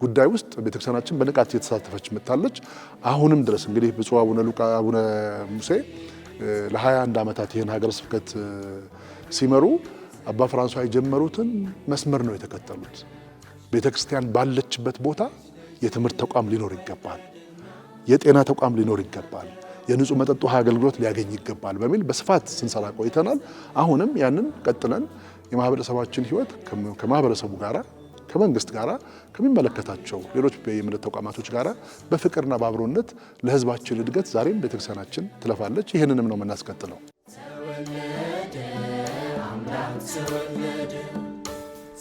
ጉዳይ ውስጥ ቤተክርስቲያናችን በንቃት እየተሳተፈች መጥታለች። አሁንም ድረስ እንግዲህ ብፁዕ አቡነ ሙሴ ለ21 ዓመታት ይህን ሀገረ ስብከት ሲመሩ አባ ፍራንሷ የጀመሩትን መስመር ነው የተከተሉት። ቤተክርስቲያን ባለችበት ቦታ የትምህርት ተቋም ሊኖር ይገባል፣ የጤና ተቋም ሊኖር ይገባል፣ የንጹህ መጠጥ ውሃ አገልግሎት ሊያገኝ ይገባል በሚል በስፋት ስንሰራ ቆይተናል። አሁንም ያንን ቀጥለን የማህበረሰባችን ህይወት ከማህበረሰቡ ጋራ ከመንግስት ጋራ ከሚመለከታቸው ሌሎች የእምነት ተቋማቶች ጋራ በፍቅርና በአብሮነት ለህዝባችን እድገት ዛሬም ቤተክርስቲያናችን ትለፋለች። ይህንንም ነው የምናስቀጥለው። ተወለደ አምላክ ተወለደ፣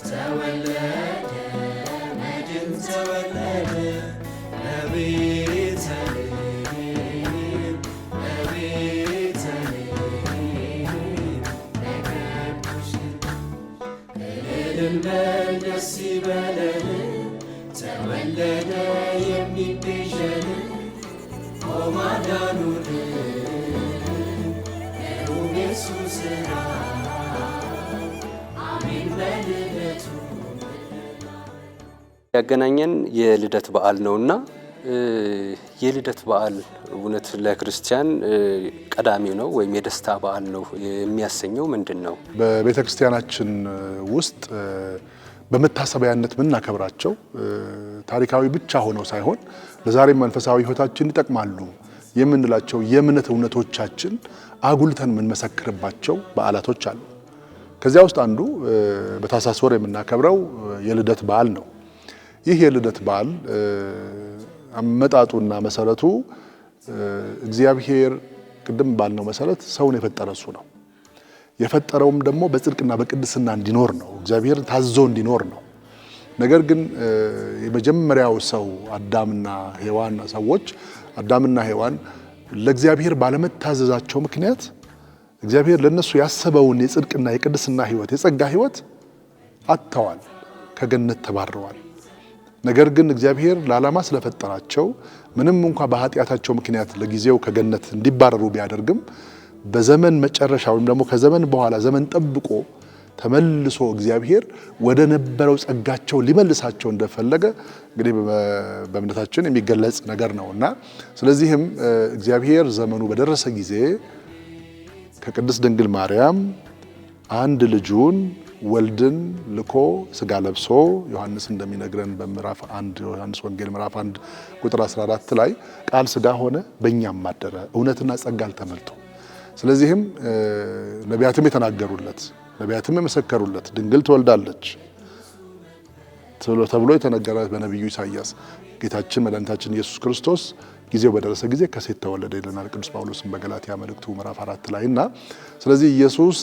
ተወለደ መድን ተወለደ፣ ደስ ይበለን ተወለደ የሚቤዠን ማዳኑን ነው የሱ ሥራ አሜን በልደቱ ያገናኘን የልደት በዓል ነውና የልደት በዓል እውነት ለክርስቲያን ቀዳሚ ነው ወይም የደስታ በዓል ነው የሚያሰኘው ምንድነው? በቤተ ክርስቲያናችን ውስጥ በመታሰቢያነት ምናከብራቸው ታሪካዊ ብቻ ሆነው ሳይሆን ለዛሬ መንፈሳዊ ሕይወታችን ይጠቅማሉ የምንላቸው የእምነት እውነቶቻችን አጉልተን የምንመሰክርባቸው በዓላቶች አሉ። ከዚያ ውስጥ አንዱ በታኅሳስ ወር የምናከብረው የልደት በዓል ነው። ይህ የልደት በዓል አመጣጡና መሰረቱ እግዚአብሔር ቅድም ባልነው መሰረት ሰውን የፈጠረ እሱ ነው። የፈጠረውም ደግሞ በጽድቅና በቅድስና እንዲኖር ነው። እግዚአብሔር ታዞ እንዲኖር ነው። ነገር ግን የመጀመሪያው ሰው አዳምና ሔዋን ለእግዚአብሔር ባለመታዘዛቸው ምክንያት እግዚአብሔር ለነሱ ያሰበውን የጽድቅና የቅድስና ሕይወት የጸጋ ሕይወት አጥተዋል፣ ከገነት ተባረዋል። ነገር ግን እግዚአብሔር ለዓላማ ስለፈጠራቸው ምንም እንኳን በኃጢአታቸው ምክንያት ለጊዜው ከገነት እንዲባረሩ ቢያደርግም በዘመን መጨረሻ ወይም ደግሞ ከዘመን በኋላ ዘመን ጠብቆ ተመልሶ እግዚአብሔር ወደ ነበረው ጸጋቸው ሊመልሳቸው እንደፈለገ እንግዲህ በእምነታችን የሚገለጽ ነገር ነውና ስለዚህም እግዚአብሔር ዘመኑ በደረሰ ጊዜ ከቅድስት ድንግል ማርያም አንድ ልጁን ወልድን ልኮ ስጋ ለብሶ ዮሐንስ እንደሚነግረን በምዕራፍ 1 ዮሐንስ ወንጌል ምዕራፍ 1 ቁጥር 14 ላይ ቃል ስጋ ሆነ በእኛም አደረ እውነትና ጸጋን ተመልቶ። ስለዚህም ነቢያትም የተናገሩለት ነቢያትም የመሰከሩለት ድንግል ትወልዳለች ተብሎ የተነገረ በነቢዩ ኢሳይያስ ጌታችን መድኃኒታችን ኢየሱስ ክርስቶስ ጊዜው በደረሰ ጊዜ ከሴት ተወለደ ይለናል ቅዱስ ጳውሎስም በገላትያ መልእክቱ ምዕራፍ 4 ላይና ስለዚህ ኢየሱስ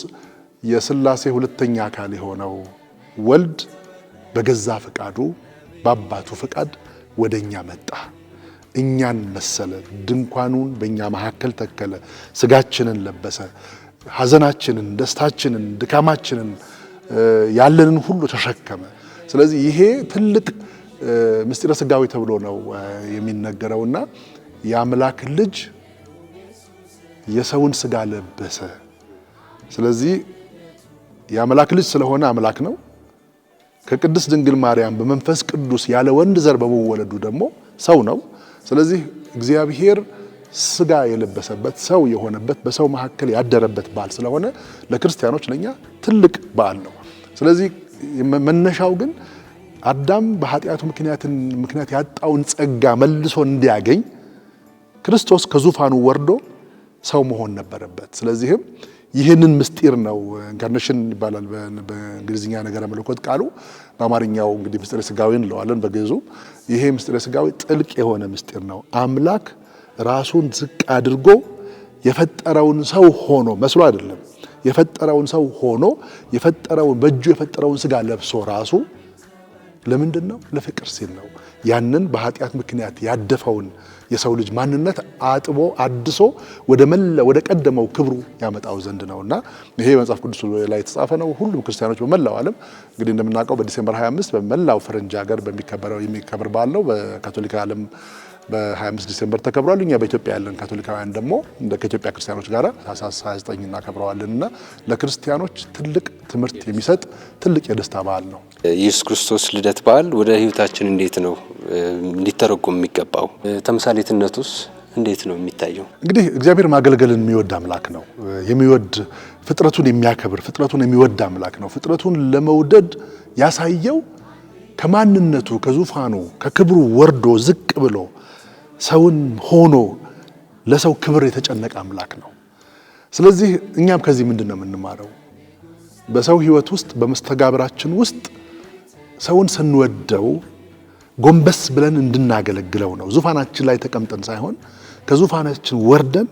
የሥላሴ ሁለተኛ አካል የሆነው ወልድ በገዛ ፈቃዱ በአባቱ ፈቃድ ወደኛ መጣ፣ እኛን መሰለ፣ ድንኳኑን በእኛ መካከል ተከለ፣ ስጋችንን ለበሰ፣ ሐዘናችንን፣ ደስታችንን፣ ድካማችንን ያለንን ሁሉ ተሸከመ። ስለዚህ ይሄ ትልቅ ምስጢረ ሥጋዌ ተብሎ ነው የሚነገረውና የአምላክ ልጅ የሰውን ሥጋ ለበሰ። ስለዚህ የአምላክ ልጅ ስለሆነ አምላክ ነው። ከቅድስት ድንግል ማርያም በመንፈስ ቅዱስ ያለ ወንድ ዘር በመወለዱ ደግሞ ሰው ነው። ስለዚህ እግዚአብሔር ሥጋ የለበሰበት ሰው የሆነበት በሰው መካከል ያደረበት በዓል ስለሆነ ለክርስቲያኖች ለኛ ትልቅ በዓል ነው። ስለዚህ መነሻው ግን አዳም በኃጢአቱ ምክንያት ያጣውን ጸጋ መልሶ እንዲያገኝ ክርስቶስ ከዙፋኑ ወርዶ ሰው መሆን ነበረበት። ስለዚህም ይህንን ምስጢር ነው ኢንካርኔሽን ይባላል በእንግሊዝኛ ነገረ መለኮት ቃሉ፣ በአማርኛው እንግዲህ ምስጢረ ሥጋዌ እንለዋለን በግዕዙ። ይሄ ምስጢረ ሥጋዌ ጥልቅ የሆነ ምስጢር ነው። አምላክ ራሱን ዝቅ አድርጎ የፈጠረውን ሰው ሆኖ መስሎ አይደለም፣ የፈጠረውን ሰው ሆኖ በእጁ የፈጠረውን ሥጋ ለብሶ ራሱ ለምንድን ነው? ለፍቅር ሲል ነው። ያንን በኃጢአት ምክንያት ያደፈውን የሰው ልጅ ማንነት አጥቦ አድሶ ወደ ቀደመው ክብሩ ያመጣው ዘንድ ነውና ይሄ መጽሐፍ ቅዱስ ላይ የተጻፈ ነው። ሁሉም ክርስቲያኖች በመላው ዓለም እንግዲህ እንደምናውቀው በዲሴምበር 25 በመላው ፈረንጅ ሀገር የሚከበር በዓል ነው። በካቶሊክ ዓለም በ25 ዲሴምበር ተከብሯል። እኛ በኢትዮጵያ ያለን ካቶሊካውያን ደግሞ ከኢትዮጵያ ክርስቲያኖች ጋር ታኅሳስ 29 እናከብረዋለንና ለክርስቲያኖች ትልቅ ትምህርት የሚሰጥ ትልቅ የደስታ በዓል ነው። ኢየሱስ ክርስቶስ ልደት በዓል ወደ ሕይወታችን እንዴት ነው ሊተረጎም የሚገባው? ተምሳሌትነቱስ እንዴት ነው የሚታየው? እንግዲህ እግዚአብሔር ማገልገልን የሚወድ አምላክ ነው። የሚወድ ፍጥረቱን የሚያከብር ፍጥረቱን የሚወድ አምላክ ነው። ፍጥረቱን ለመውደድ ያሳየው ከማንነቱ ከዙፋኑ ከክብሩ ወርዶ ዝቅ ብሎ ሰውን ሆኖ ለሰው ክብር የተጨነቀ አምላክ ነው። ስለዚህ እኛም ከዚህ ምንድነው የምንማረው? በሰው ሕይወት ውስጥ በመስተጋብራችን ውስጥ ሰውን ስንወደው ጎንበስ ብለን እንድናገለግለው ነው። ዙፋናችን ላይ ተቀምጠን ሳይሆን ከዙፋናችን ወርደን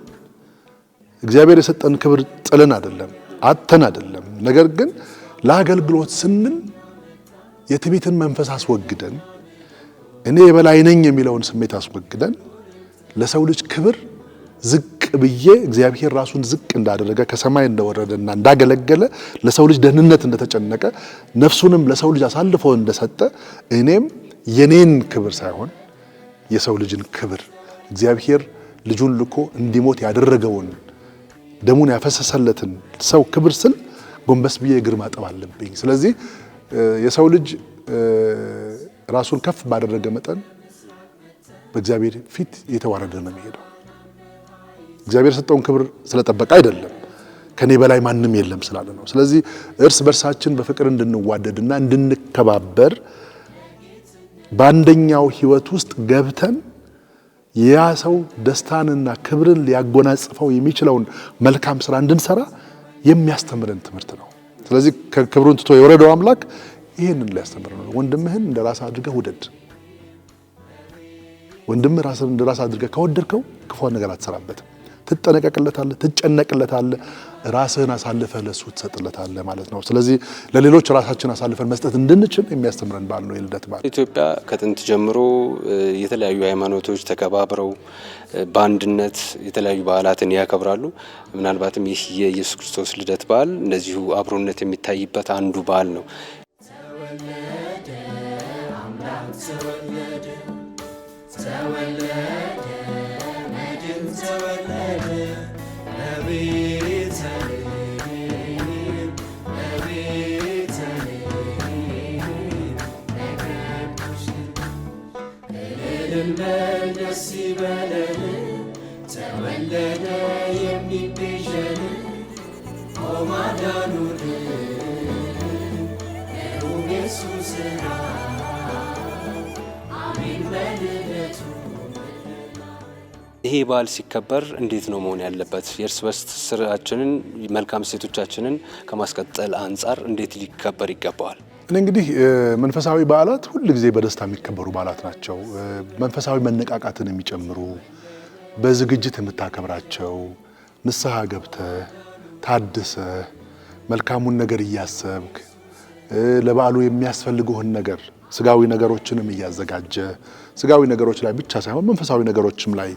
እግዚአብሔር የሰጠን ክብር ጥልን አይደለም፣ አጥተን አይደለም። ነገር ግን ለአገልግሎት ስንል የትዕቢትን መንፈስ አስወግደን እኔ የበላይ ነኝ የሚለውን ስሜት አስወግደን ለሰው ልጅ ክብር ዝቅ ብዬ እግዚአብሔር ራሱን ዝቅ እንዳደረገ ከሰማይ እንደወረደና እንዳገለገለ ለሰው ልጅ ደህንነት እንደተጨነቀ ነፍሱንም ለሰው ልጅ አሳልፎ እንደሰጠ እኔም የኔን ክብር ሳይሆን የሰው ልጅን ክብር እግዚአብሔር ልጁን ልኮ እንዲሞት ያደረገውን ደሙን ያፈሰሰለትን ሰው ክብር ስል ጎንበስ ብዬ እግር ማጠብ አለብኝ። ስለዚህ የሰው ልጅ ራሱን ከፍ ባደረገ መጠን በእግዚአብሔር ፊት እየተዋረደ ነው የሚሄደው። እግዚአብሔር የሰጠውን ክብር ስለጠበቀ አይደለም፣ ከኔ በላይ ማንም የለም ስላለ ነው። ስለዚህ እርስ በርሳችን በፍቅር እንድንዋደድና እንድንከባበር በአንደኛው ህይወት ውስጥ ገብተን ያ ሰው ደስታንና ክብርን ሊያጎናጽፈው የሚችለውን መልካም ስራ እንድንሰራ የሚያስተምረን ትምህርት ነው። ስለዚህ ክብሩን ትቶ የወረደው አምላክ ይሄንን ሊያስተምረን ነው። ወንድምህን እንደ ራስህ አድርገህ ውደድ። ወንድምህ ራስህን እንደ ራስህ አድርገህ ከወደድከው ክፉ ነገር አትሰራበትም። ትጠነቀቅለታለህ፣ ትጨነቅለታለህ፣ ራስህን አሳልፈህ ለሱ ትሰጥለታለህ ማለት ነው። ስለዚህ ለሌሎች ራሳችን አሳልፈን መስጠት እንድንችል የሚያስተምረን በዓል ነው የልደት በዓል። ኢትዮጵያ ከጥንት ጀምሮ የተለያዩ ሃይማኖቶች ተከባብረው በአንድነት የተለያዩ በዓላትን ያከብራሉ። ምናልባትም ይህ የኢየሱስ ክርስቶስ ልደት በዓል እንደዚሁ አብሮነት የሚታይበት አንዱ በዓል ነው። ተወለደ አምላክ ተወለደ፣ ተወለደ መድን ተወለደ፣ በቤተልሔም እልል በል ደስ ይበለን፣ ተወለደ የሚቤዠን ማዳኑን ኢየሱስ አሜን በልደቱ። ይሄ በዓል ሲከበር እንዴት ነው መሆን ያለበት? የእርስ በርስ ትስስራችንን መልካም እሴቶቻችንን ከማስቀጠል አንጻር እንዴት ሊከበር ይገባዋል? እኔ እንግዲህ መንፈሳዊ በዓላት ሁል ጊዜ በደስታ የሚከበሩ በዓላት ናቸው። መንፈሳዊ መነቃቃትን የሚጨምሩ በዝግጅት የምታከብራቸው ንስሐ ገብተህ ታድሰህ መልካሙን ነገር እያሰብክ ለበዓሉ የሚያስፈልጉህን ነገር ስጋዊ ነገሮችንም እያዘጋጀ ስጋዊ ነገሮች ላይ ብቻ ሳይሆን መንፈሳዊ ነገሮችም ላይ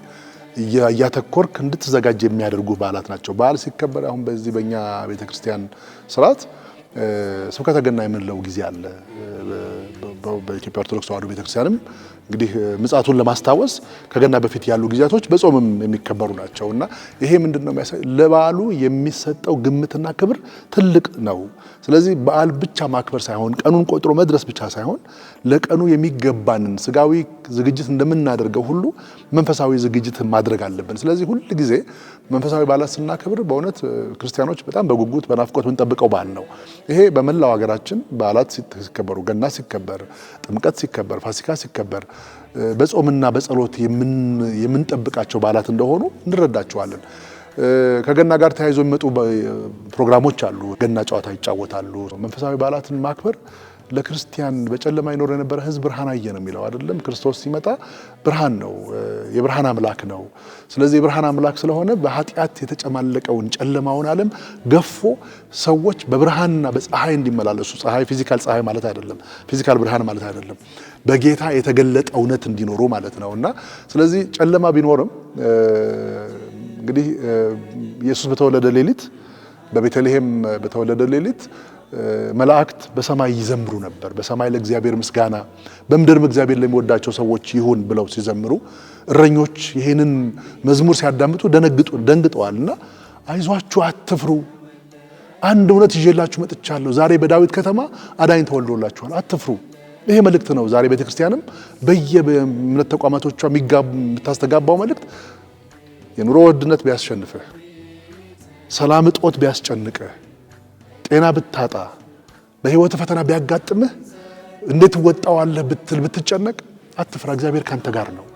እያተኮርክ እንድትዘጋጅ የሚያደርጉ በዓላት ናቸው። በዓል ሲከበር አሁን በዚህ በእኛ ቤተክርስቲያን ስርዓት ስብከተ ገና የምንለው ጊዜ አለ። በኢትዮጵያ ኦርቶዶክስ ተዋሕዶ ቤተክርስቲያንም እንግዲህ ምጽአቱን ለማስታወስ ከገና በፊት ያሉ ጊዜያቶች በጾምም የሚከበሩ ናቸው እና ይሄ ምንድነው የሚያሳይ ለበዓሉ የሚሰጠው ግምትና ክብር ትልቅ ነው። ስለዚህ በዓል ብቻ ማክበር ሳይሆን ቀኑን ቆጥሮ መድረስ ብቻ ሳይሆን ለቀኑ የሚገባንን ስጋዊ ዝግጅት እንደምናደርገው ሁሉ መንፈሳዊ ዝግጅት ማድረግ አለብን። ስለዚህ ሁል ጊዜ መንፈሳዊ በዓላት ስናከብር በእውነት ክርስቲያኖች በጣም በጉጉት በናፍቆት የምንጠብቀው በዓል ነው። ይሄ በመላው ሀገራችን በዓላት ሲከበሩ፣ ገና ሲከበር፣ ጥምቀት ሲከበር፣ ፋሲካ ሲከበር በጾምና በጸሎት የምንጠብቃቸው በዓላት እንደሆኑ እንረዳቸዋለን። ከገና ጋር ተያይዞ የሚመጡ ፕሮግራሞች አሉ። ገና ጨዋታ ይጫወታሉ። መንፈሳዊ በዓላትን ማክበር ለክርስቲያን በጨለማ ይኖር የነበረ ሕዝብ ብርሃን አየ ነው የሚለው አይደለም። ክርስቶስ ሲመጣ ብርሃን ነው፣ የብርሃን አምላክ ነው። ስለዚህ የብርሃን አምላክ ስለሆነ በኃጢአት የተጨማለቀውን ጨለማውን ዓለም ገፎ ሰዎች በብርሃንና በፀሐይ እንዲመላለሱ፣ ፀሐይ ፊዚካል ፀሐይ ማለት አይደለም፣ ፊዚካል ብርሃን ማለት አይደለም፣ በጌታ የተገለጠ እውነት እንዲኖሩ ማለት ነው እና ስለዚህ ጨለማ ቢኖርም እንግዲህ ኢየሱስ በተወለደ ሌሊት በቤተልሔም በተወለደ ሌሊት መላእክት በሰማይ ይዘምሩ ነበር። በሰማይ ለእግዚአብሔር ምስጋና በምድርም እግዚአብሔር ለሚወዳቸው ሰዎች ይሁን ብለው ሲዘምሩ እረኞች ይህንን መዝሙር ሲያዳምጡ ደንግጠዋልና አይዟችሁ አትፍሩ፣ አንድ እውነት ይዤላችሁ መጥቻለሁ፣ ዛሬ በዳዊት ከተማ አዳኝ ተወልዶላችኋል፣ አትፍሩ። ይሄ መልእክት ነው። ዛሬ ቤተክርስቲያንም በየእምነት ተቋማቶቿ የምታስተጋባው መልእክት የኑሮ ውድነት ቢያስሸንፍህ፣ ሰላም እጦት ቢያስጨንቅህ፣ ጤና ብታጣ፣ በህይወት ፈተና ቢያጋጥምህ፣ እንዴት ወጣዋለህ ብትጨነቅ አትፍራ፣ እግዚአብሔር ካንተ ጋር ነው።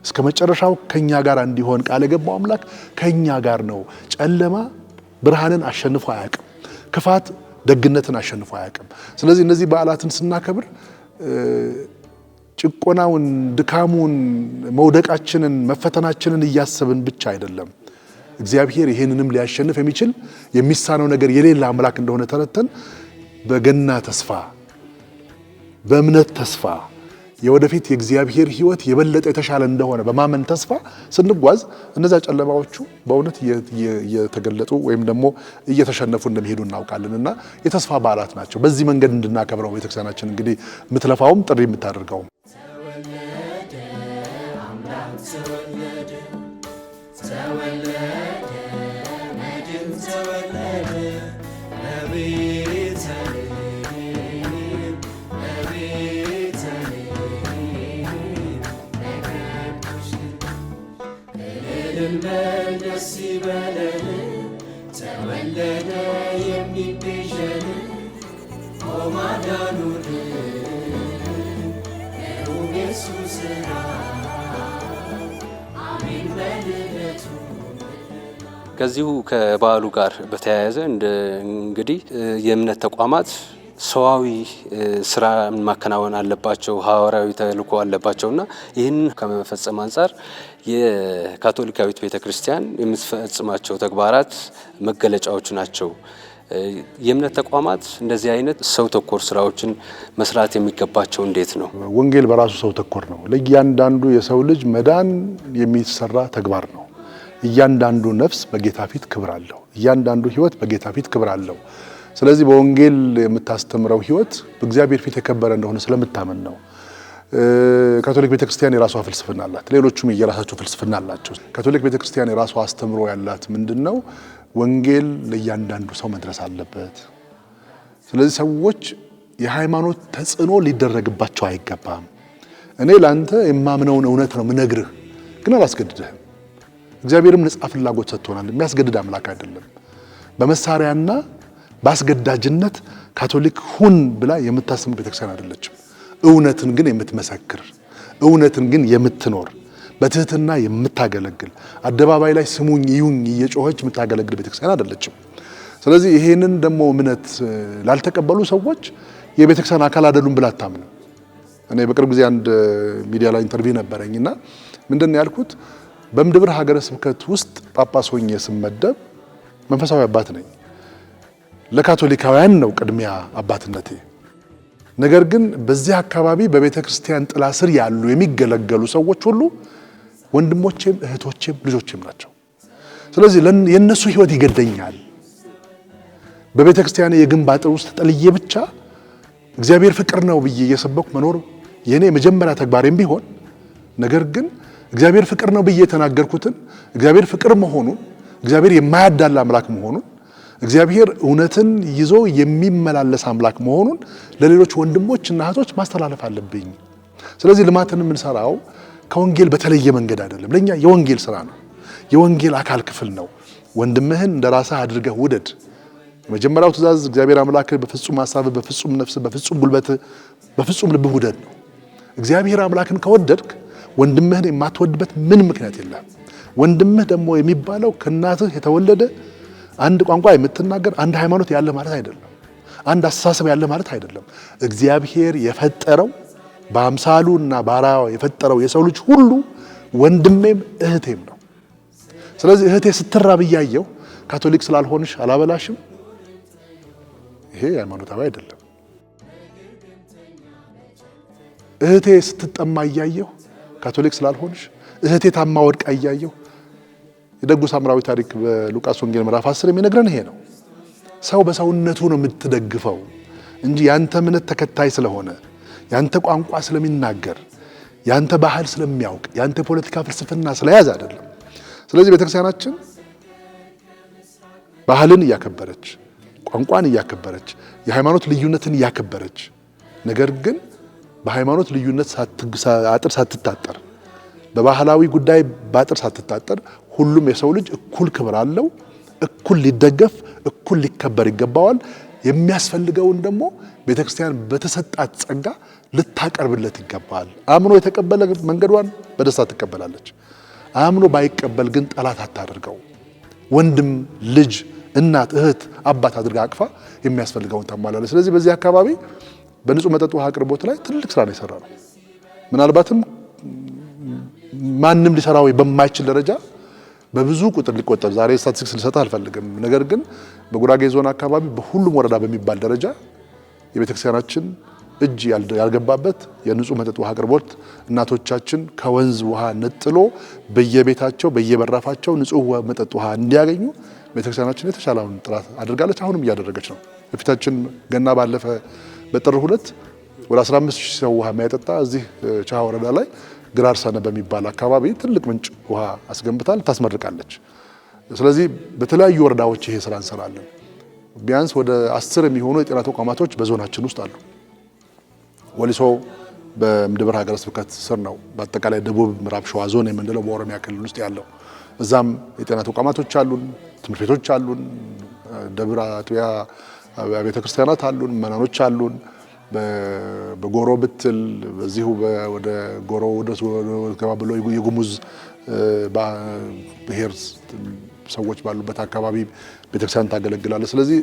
እስከ መጨረሻው ከኛ ጋር እንዲሆን ቃል የገባው አምላክ ከኛ ጋር ነው። ጨለማ ብርሃንን አሸንፎ አያውቅም። ክፋት ደግነትን አሸንፎ አያውቅም። ስለዚህ እነዚህ በዓላትን ስናከብር ጭቆናውን፣ ድካሙን፣ መውደቃችንን፣ መፈተናችንን እያሰብን ብቻ አይደለም። እግዚአብሔር ይሄንንም ሊያሸንፍ የሚችል የሚሳነው ነገር የሌለ አምላክ እንደሆነ ተረተን በገና ተስፋ፣ በእምነት ተስፋ የወደፊት የእግዚአብሔር ሕይወት የበለጠ የተሻለ እንደሆነ በማመን ተስፋ ስንጓዝ እነዚያ ጨለማዎቹ በእውነት እየተገለጡ ወይም ደግሞ እየተሸነፉ እንደሚሄዱ እናውቃለን እና የተስፋ በዓላት ናቸው። በዚህ መንገድ እንድናከብረው ቤተክርስቲያናችን እንግዲህ የምትለፋውም ጥሪ የምታደርገውም ተወለደ ተወለደ መድን ተወለደ በቤተልሔም ለገቦች እልል በል ደስ ይበለን ተወለደ የሚቤዠን ማዳኑን ግሩም የሱ ሥራ አሜን በልደቱ። ከዚሁ ከበዓሉ ጋር በተያያዘ እንግዲህ የእምነት ተቋማት ሰዋዊ ስራ ማከናወን አለባቸው፣ ሐዋርያዊ ተልእኮ አለባቸውና ይህን ከመፈጸም አንጻር የካቶሊካዊት ቤተክርስቲያን የምትፈጽማቸው ተግባራት መገለጫዎች ናቸው። የእምነት ተቋማት እንደዚህ አይነት ሰው ተኮር ስራዎችን መስራት የሚገባቸው እንዴት ነው? ወንጌል በራሱ ሰው ተኮር ነው። ለእያንዳንዱ የሰው ልጅ መዳን የሚሰራ ተግባር ነው። እያንዳንዱ ነፍስ በጌታ ፊት ክብር አለው። እያንዳንዱ ሕይወት በጌታ ፊት ክብር አለው። ስለዚህ በወንጌል የምታስተምረው ሕይወት በእግዚአብሔር ፊት የከበረ እንደሆነ ስለምታመን ነው። ካቶሊክ ቤተክርስቲያን የራሷ ፍልስፍና አላት። ሌሎቹም የራሳቸው ፍልስፍና አላቸው። ካቶሊክ ቤተክርስቲያን የራሷ አስተምሮ ያላት ምንድነው? ወንጌል ለእያንዳንዱ ሰው መድረስ አለበት። ስለዚህ ሰዎች የሃይማኖት ተጽዕኖ ሊደረግባቸው አይገባም። እኔ ላንተ የማምነውን እውነት ነው ምነግርህ፣ ግን አላስገድድህም። እግዚአብሔርም ነጻ ፍላጎት ሰጥቶናል። የሚያስገድድ አምላክ አይደለም። በመሳሪያና በአስገዳጅነት ካቶሊክ ሁን ብላ የምታስተምር ቤተክርስቲያን አይደለችም። እውነትን ግን የምትመሰክር፣ እውነትን ግን የምትኖር፣ በትህትና የምታገለግል፣ አደባባይ ላይ ስሙኝ ይዩኝ እየጮኸች የምታገለግል ቤተክርስቲያን አይደለችም። ስለዚህ ይሄንን ደግሞ እምነት ላልተቀበሉ ሰዎች የቤተክርስቲያን አካል አይደሉም ብላ አታምኑ። እኔ በቅርብ ጊዜ አንድ ሚዲያ ላይ ኢንተርቪው ነበረኝና ምንድን ነው ያልኩት? በምድብር ሀገረ ስብከት ውስጥ ጳጳስ ሆኜ ስመደብ መንፈሳዊ አባት ነኝ። ለካቶሊካውያን ነው ቅድሚያ አባትነቴ። ነገር ግን በዚህ አካባቢ በቤተ ክርስቲያን ጥላ ስር ያሉ የሚገለገሉ ሰዎች ሁሉ ወንድሞቼም እህቶቼም ልጆቼም ናቸው። ስለዚህ የነሱ ህይወት ይገደኛል። በቤተ ክርስቲያን የግንብ አጥር ውስጥ ተጠልዬ ብቻ እግዚአብሔር ፍቅር ነው ብዬ እየሰበኩ መኖር የኔ መጀመሪያ ተግባሬም ቢሆን፣ ነገር ግን እግዚአብሔር ፍቅር ነው ብዬ የተናገርኩትን እግዚአብሔር ፍቅር መሆኑን፣ እግዚአብሔር የማያዳላ አምላክ መሆኑን፣ እግዚአብሔር እውነትን ይዞ የሚመላለስ አምላክ መሆኑን ለሌሎች ወንድሞች እና እህቶች ማስተላለፍ አለብኝ። ስለዚህ ልማትን የምንሰራው ከወንጌል በተለየ መንገድ አይደለም። ለኛ የወንጌል ስራ ነው። የወንጌል አካል ክፍል ነው። ወንድምህን እንደራስህ አድርገህ ውደድ። የመጀመሪያው ትእዛዝ እግዚአብሔር አምላክ በፍጹም ሐሳብህ፣ በፍጹም ነፍስህ፣ በፍጹም ጉልበትህ፣ በፍጹም ልብህ ውደድ ነው። እግዚአብሔር አምላክን ከወደድክ ወንድምህን የማትወድበት ምን ምክንያት የለም። ወንድምህ ደግሞ የሚባለው ከእናትህ የተወለደ አንድ ቋንቋ የምትናገር አንድ ሃይማኖት ያለ ማለት አይደለም። አንድ አስተሳሰብ ያለ ማለት አይደለም። እግዚአብሔር የፈጠረው በአምሳሉና በአርአያው የፈጠረው የሰው ልጅ ሁሉ ወንድሜም እህቴም ነው። ስለዚህ እህቴ ስትራብ እያየሁ ካቶሊክ ስላልሆንሽ አላበላሽም፣ ይሄ ሃይማኖታዊ አይደለም። እህቴ ስትጠማ እያየሁ ካቶሊክ ስላልሆንሽ፣ እህቴ ታማ ወድቃ እያየሁ የደጉ ሳምራዊ ታሪክ በሉቃስ ወንጌል ምዕራፍ 10 የሚነግረን ይሄ ነው። ሰው በሰውነቱ ነው የምትደግፈው እንጂ ያንተ እምነት ተከታይ ስለሆነ፣ ያንተ ቋንቋ ስለሚናገር፣ ያንተ ባህል ስለሚያውቅ፣ ያንተ ፖለቲካ ፍልስፍና ስለያዝ አይደለም። ስለዚህ ቤተክርስቲያናችን ባህልን እያከበረች፣ ቋንቋን እያከበረች፣ የሃይማኖት ልዩነትን እያከበረች፣ ነገር ግን በሃይማኖት ልዩነት አጥር ሳትታጠር፣ በባህላዊ ጉዳይ በአጥር ሳትታጠር ሁሉም የሰው ልጅ እኩል ክብር አለው። እኩል ሊደገፍ፣ እኩል ሊከበር ይገባዋል። የሚያስፈልገውን ደግሞ ቤተክርስቲያን በተሰጣት ጸጋ ልታቀርብለት ይገባል። አምኖ የተቀበለ መንገዷን በደስታ ትቀበላለች። አምኖ ባይቀበል ግን ጠላት አታድርገው። ወንድም፣ ልጅ፣ እናት፣ እህት፣ አባት አድርጋ አቅፋ የሚያስፈልገውን ታሟላለች። ስለዚህ በዚህ አካባቢ በንጹህ መጠጥ ውሃ አቅርቦት ላይ ትልቅ ስራ ነው የሰራ ነው። ምናልባትም ማንም ሊሰራው በማይችል ደረጃ በብዙ ቁጥር ሊቆጠር ዛሬ ስታቲስቲክስ ልሰጥህ አልፈልግም። ነገር ግን በጉራጌ ዞን አካባቢ በሁሉም ወረዳ በሚባል ደረጃ የቤተክርስቲያናችን እጅ ያልገባበት የንጹህ መጠጥ ውሃ አቅርቦት እናቶቻችን ከወንዝ ውሃ ነጥሎ በየቤታቸው በየበራፋቸው ንጹህ መጠጥ ውሃ እንዲያገኙ ቤተክርስቲያናችን የተሻለውን ጥረት አድርጋለች። አሁንም እያደረገች ነው። በፊታችን ገና ባለፈ በጥር 2 ወደ 15000 ሰው ውሃ የሚያጠጣ እዚህ ቻሃ ወረዳ ላይ ግራር ሰነ በሚባል አካባቢ ትልቅ ምንጭ ውሃ አስገንብታ ታስመርቃለች። ስለዚህ በተለያዩ ወረዳዎች ይሄ ስራ እንሰራለን። ቢያንስ ወደ 10 የሚሆኑ የጤና ተቋማቶች በዞናችን ውስጥ አሉ። ወሊሶ በምድብር ሀገረ ስብከት ስር ነው። በአጠቃላይ ደቡብ ምዕራብ ሸዋ ዞን የምንለው በኦሮሚያ ክልል ውስጥ ያለው እዛም የጤና ተቋማቶች አሉን፣ ትምህርት ቤቶች አሉን፣ ደብረ አጥቢያ ቤተ ክርስቲያናት አሉን፣ መናኖች አሉን። በጎሮ ብትል በዚሁ ወደ ጎሮ ወደ ገባ ብሎ የጉሙዝ ብሔር ሰዎች ባሉበት አካባቢ ቤተክርስቲያን ታገለግላለች። ስለዚህ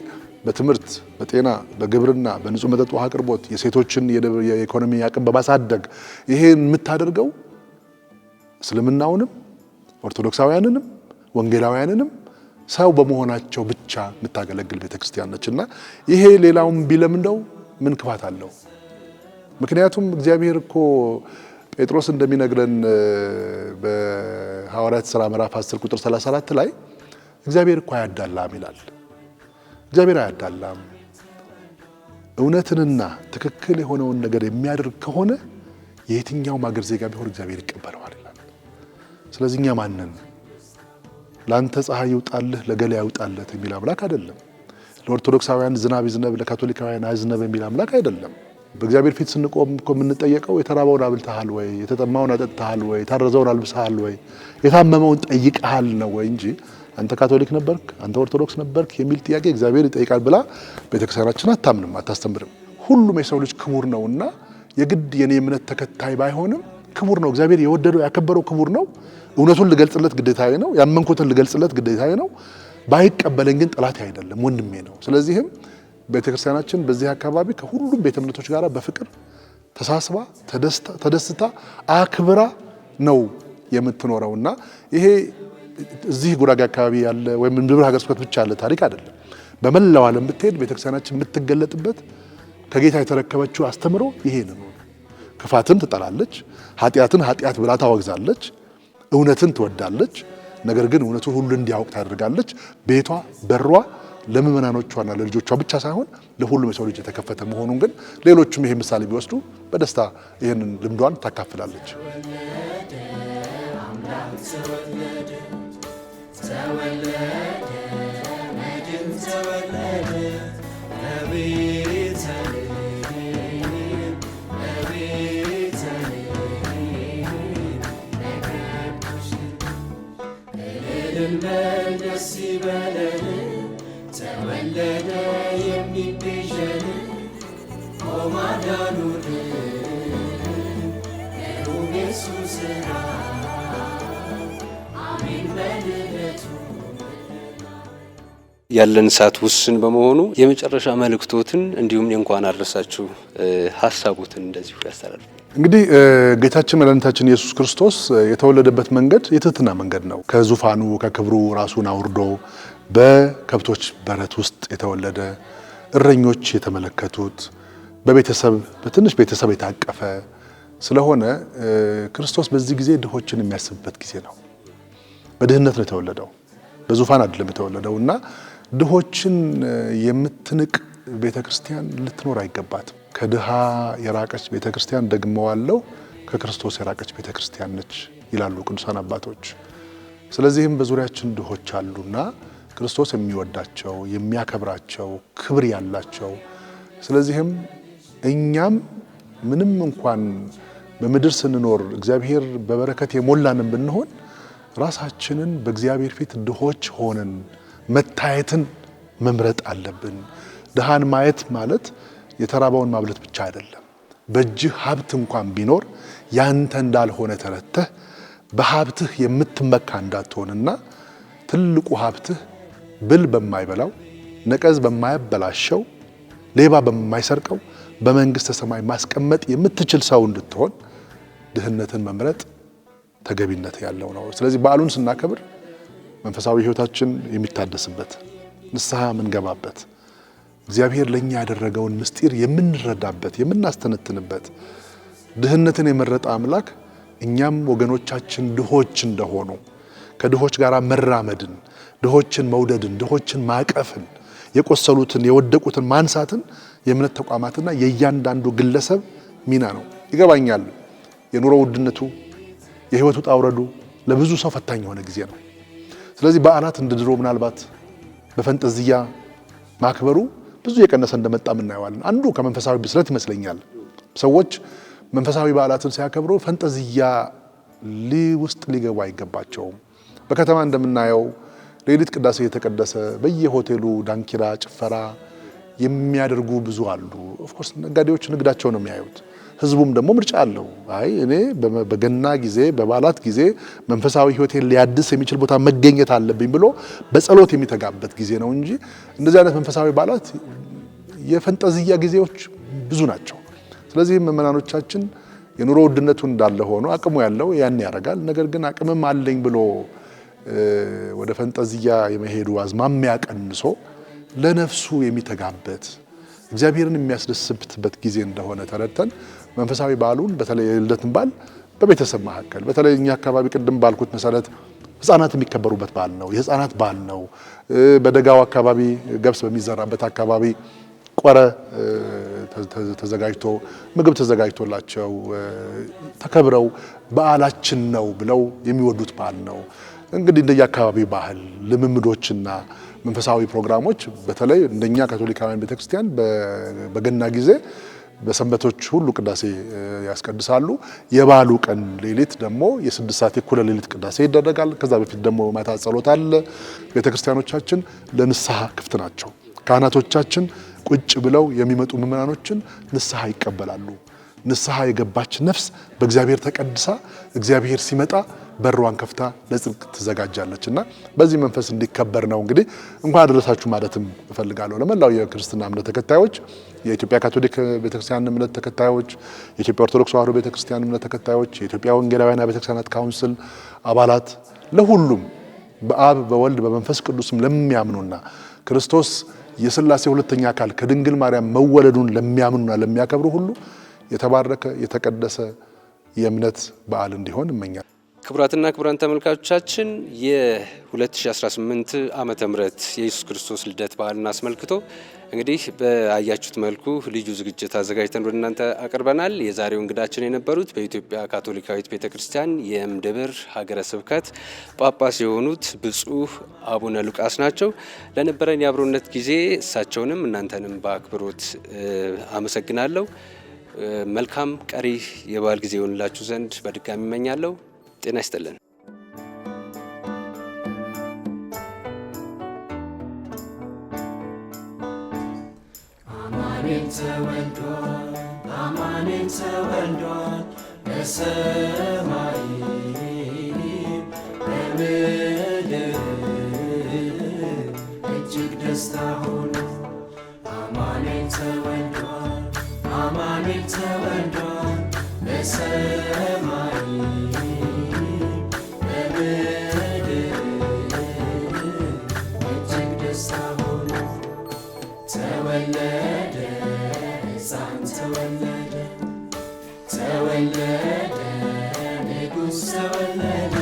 በትምህርት፣ በጤና፣ በግብርና፣ በንጹህ መጠጥ ውሃ አቅርቦት፣ የሴቶችን የኢኮኖሚ አቅም በማሳደግ ይሄን የምታደርገው እስልምናውንም ኦርቶዶክሳውያንንም ወንጌላውያንንም ሰው በመሆናቸው ብቻ የምታገለግል ቤተክርስቲያን ነችና ይሄ ሌላውን ቢለምደው ምን ክፋት አለው? ምክንያቱም እግዚአብሔር እኮ ጴጥሮስ እንደሚነግረን በሐዋርያት ሥራ ምዕራፍ 10 ቁጥር 34 ላይ እግዚአብሔር እኮ አያዳላም ይላል። እግዚአብሔር አያዳላም። እውነትንና ትክክል የሆነውን ነገር የሚያደርግ ከሆነ የየትኛውም አገር ዜጋ ቢሆን እግዚአብሔር ይቀበለዋል ይላል። ስለዚህ እኛ ማንን ላንተ ፀሐይ ይውጣልህ ለገሌ ያውጣለት የሚል አምላክ አይደለም። ለኦርቶዶክሳውያን ዝናብ ይዝነብ ለካቶሊካውያን አይዝነብ የሚል አምላክ አይደለም። በእግዚአብሔር ፊት ስንቆም እኮ የምንጠየቀው የተራበውን አብልተሃል ወይ፣ የተጠማውን አጠጥተሃል ወይ፣ የታረዘውን አልብሰሃል ወይ፣ የታመመውን ጠይቀሃል ነው ወይ እንጂ አንተ ካቶሊክ ነበርክ፣ አንተ ኦርቶዶክስ ነበርክ የሚል ጥያቄ እግዚአብሔር ይጠይቃል ብላ ቤተክርስቲያናችን አታምንም፣ አታስተምርም። ሁሉም የሰው ልጅ ክቡር ነውና የግድ የኔ እምነት ተከታይ ባይሆንም ክቡር ነው። እግዚአብሔር የወደደው ያከበረው ክቡር ነው። እውነቱን ልገልጽለት ግዴታዬ ነው። ያመንኩትን ልገልጽለት ግዴታዬ ነው። ባይቀበለኝ ግን ጠላቴ አይደለም፣ ወንድሜ ነው። ስለዚህም ቤተክርስቲያናችን በዚህ አካባቢ ከሁሉም ቤተ እምነቶች ጋር በፍቅር ተሳስባ ተደስታ አክብራ ነው የምትኖረውና ይሄ እዚህ ጉራጌ አካባቢ ያለ ወይም ምድብር ሀገረ ስብከት ብቻ ያለ ታሪክ አይደለም። በመላው ዓለም ብትሄድ ቤተክርስቲያናችን የምትገለጥበት ከጌታ የተረከበችው አስተምሮ ይሄ ነው። ክፋትን ትጠላለች፣ ኃጢአትን ኃጢአት ብላ ታወግዛለች፣ እውነትን ትወዳለች። ነገር ግን እውነቱ ሁሉ እንዲያውቅ ታደርጋለች። ቤቷ በሯ ለምእመናኖቿና ለልጆቿ ብቻ ሳይሆን ለሁሉም የሰው ልጅ የተከፈተ መሆኑን ግን ሌሎችም ይሄ ምሳሌ ቢወስዱ በደስታ ይህንን ልምዷን ታካፍላለች። ደስ ይበለን ተወለደ የሚቤዠን ማዳኑን ኢየሱስ ስራ አሜን በልደቱ። ያለን ሰዓት ውስን በመሆኑ የመጨረሻ መልእክቶትን እንዲሁም የእንኳን አደረሳችሁ ሀሳቦትን እንደዚሁ ያስተላልፉ። እንግዲህ ጌታችን መድኃኒታችን ኢየሱስ ክርስቶስ የተወለደበት መንገድ የትህትና መንገድ ነው። ከዙፋኑ ከክብሩ ራሱን አውርዶ በከብቶች በረት ውስጥ የተወለደ፣ እረኞች የተመለከቱት፣ በቤተሰብ በትንሽ ቤተሰብ የታቀፈ ስለሆነ ክርስቶስ በዚህ ጊዜ ድሆችን የሚያስብበት ጊዜ ነው። በድህነት ነው የተወለደው፣ በዙፋን አይደለም የተወለደው እና ድሆችን የምትንቅ ቤተክርስቲያን ልትኖር አይገባትም። ከድሃ የራቀች ቤተክርስቲያን ደግመዋለው ከክርስቶስ የራቀች ቤተክርስቲያን ነች ይላሉ ቅዱሳን አባቶች። ስለዚህም በዙሪያችን ድሆች አሉና ክርስቶስ የሚወዳቸው የሚያከብራቸው ክብር ያላቸው፣ ስለዚህም እኛም ምንም እንኳን በምድር ስንኖር እግዚአብሔር በበረከት የሞላንን ብንሆን ራሳችንን በእግዚአብሔር ፊት ድሆች ሆነን መታየትን መምረጥ አለብን። ድሃን ማየት ማለት የተራባውን ማብለት ብቻ አይደለም። በእጅህ ሀብት እንኳን ቢኖር ያንተ እንዳልሆነ ተረተህ በሀብትህ የምትመካ እንዳትሆንና ትልቁ ሀብትህ ብል በማይበላው ነቀዝ በማያበላሸው ሌባ በማይሰርቀው በመንግስተ ሰማይ ማስቀመጥ የምትችል ሰው እንድትሆን ድህነትን መምረጥ ተገቢነት ያለው ነው። ስለዚህ በዓሉን ስናከብር መንፈሳዊ ሕይወታችን የሚታደስበት፣ ንስሐ የምንገባበት፣ እግዚአብሔር ለኛ ያደረገውን ምስጢር የምንረዳበት የምናስተነትንበት፣ ድህነትን የመረጠ አምላክ እኛም ወገኖቻችን ድሆች እንደሆኑ ከድሆች ጋር መራመድን፣ ድሆችን መውደድን፣ ድሆችን ማቀፍን፣ የቆሰሉትን የወደቁትን ማንሳትን የእምነት ተቋማትና የእያንዳንዱ ግለሰብ ሚና ነው። ይገባኛል። የኑሮ ውድነቱ የህይወቱ ጣውረዱ ለብዙ ሰው ፈታኝ የሆነ ጊዜ ነው። ስለዚህ በዓላት እንደ ድሮ ምናልባት በፈንጠዝያ ማክበሩ ብዙ የቀነሰ እንደመጣም እናየዋለን። አንዱ ከመንፈሳዊ ብስለት ይመስለኛል። ሰዎች መንፈሳዊ በዓላትን ሲያከብሩ ፈንጠዝያ ውስጥ ሊገቡ አይገባቸውም። በከተማ እንደምናየው ሌሊት ቅዳሴ የተቀደሰ በየሆቴሉ ዳንኪራ፣ ጭፈራ የሚያደርጉ ብዙ አሉ። ኦፍኮርስ ነጋዴዎች ንግዳቸው ነው የሚያዩት። ህዝቡም ደግሞ ምርጫ አለው። አይ እኔ በገና ጊዜ በበዓላት ጊዜ መንፈሳዊ ህይወቴን ሊያድስ የሚችል ቦታ መገኘት አለብኝ ብሎ በጸሎት የሚተጋበት ጊዜ ነው እንጂ እንደዚህ አይነት መንፈሳዊ በዓላት የፈንጠዝያ ጊዜዎች ብዙ ናቸው። ስለዚህ ምዕመናኖቻችን የኑሮ ውድነቱ እንዳለ ሆኖ አቅሙ ያለው ያን ያደርጋል። ነገር ግን አቅምም አለኝ ብሎ ወደ ፈንጠዝያ የመሄዱ አዝማሚያ ቀንሶ ለነፍሱ የሚተጋበት እግዚአብሔርን የሚያስደስትበት ጊዜ እንደሆነ ተረድተን መንፈሳዊ በዓሉን በተለይ የልደትን በዓል በቤተሰብ መካከል በተለይ እኛ አካባቢ ቅድም ባልኩት መሰረት ህፃናት የሚከበሩበት በዓል ነው። የህፃናት በዓል ነው። በደጋው አካባቢ ገብስ በሚዘራበት አካባቢ ቆረ ተዘጋጅቶ ምግብ ተዘጋጅቶላቸው ተከብረው በዓላችን ነው ብለው የሚወዱት በዓል ነው። እንግዲህ እንደየ አካባቢ ባህል ልምምዶችና መንፈሳዊ ፕሮግራሞች በተለይ እንደኛ ካቶሊካውያን ቤተክርስቲያን በገና ጊዜ በሰንበቶች ሁሉ ቅዳሴ ያስቀድሳሉ። የበዓሉ ቀን ሌሊት ደግሞ የ6 ሰዓት የኩለ ሌሊት ቅዳሴ ይደረጋል። ከዛ በፊት ደግሞ ማታ ጸሎት አለ። ቤተክርስቲያኖቻችን ለንስሐ ክፍት ናቸው። ካህናቶቻችን ቁጭ ብለው የሚመጡ ምዕመናኖችን ንስሐ ይቀበላሉ። ንስሐ የገባች ነፍስ በእግዚአብሔር ተቀድሳ እግዚአብሔር ሲመጣ በሯን ከፍታ ለጽድቅ ትዘጋጃለች እና በዚህ መንፈስ እንዲከበር ነው እንግዲህ እንኳን አደረሳችሁ ማለትም እፈልጋለሁ ለመላው የክርስትና እምነት ተከታዮች፣ የኢትዮጵያ ካቶሊክ ቤተክርስቲያን እምነት ተከታዮች፣ የኢትዮጵያ ኦርቶዶክስ ተዋሕዶ ቤተክርስቲያን እምነት ተከታዮች፣ የኢትዮጵያ ወንጌላውያን ቤተክርስቲያናት ካውንስል አባላት፣ ለሁሉም በአብ በወልድ በመንፈስ ቅዱስም ለሚያምኑና ክርስቶስ የሥላሴ ሁለተኛ አካል ከድንግል ማርያም መወለዱን ለሚያምኑና ለሚያከብሩ ሁሉ የተባረከ የተቀደሰ የእምነት በዓል እንዲሆን እመኛለሁ። ክቡራትና ክቡራን ተመልካቾቻችን የ2018 ዓመተ ምህረት የኢየሱስ ክርስቶስ ልደት በዓልን አስመልክቶ እንግዲህ በአያችሁት መልኩ ልዩ ዝግጅት አዘጋጅተን ወደ እናንተ አቅርበናል። የዛሬው እንግዳችን የነበሩት በኢትዮጵያ ካቶሊካዊት ቤተክርስቲያን የእምድብር ሀገረ ስብከት ጳጳስ የሆኑት ብፁዕ አቡነ ሉቃስ ናቸው። ለነበረን የአብሮነት ጊዜ እሳቸውንም እናንተንም በአክብሮት አመሰግናለሁ። መልካም ቀሪ የበዓል ጊዜ ይሆንላችሁ ዘንድ በድጋሚ እመኛለሁ። ጤና ይስጥልን። አማኑኤል ተወልዷል፣ አማኑኤል ተወልዷል፣ በሰማይ በምድር እጅግ ደስታ ሆነ። አማኑኤል ተወልዷል፣ አማኑኤል ተወልዷል፣ በሰማይ ተወለደ ሕፃን ተወለደ፣ ተወለደ ንጉሥ ተወለደ።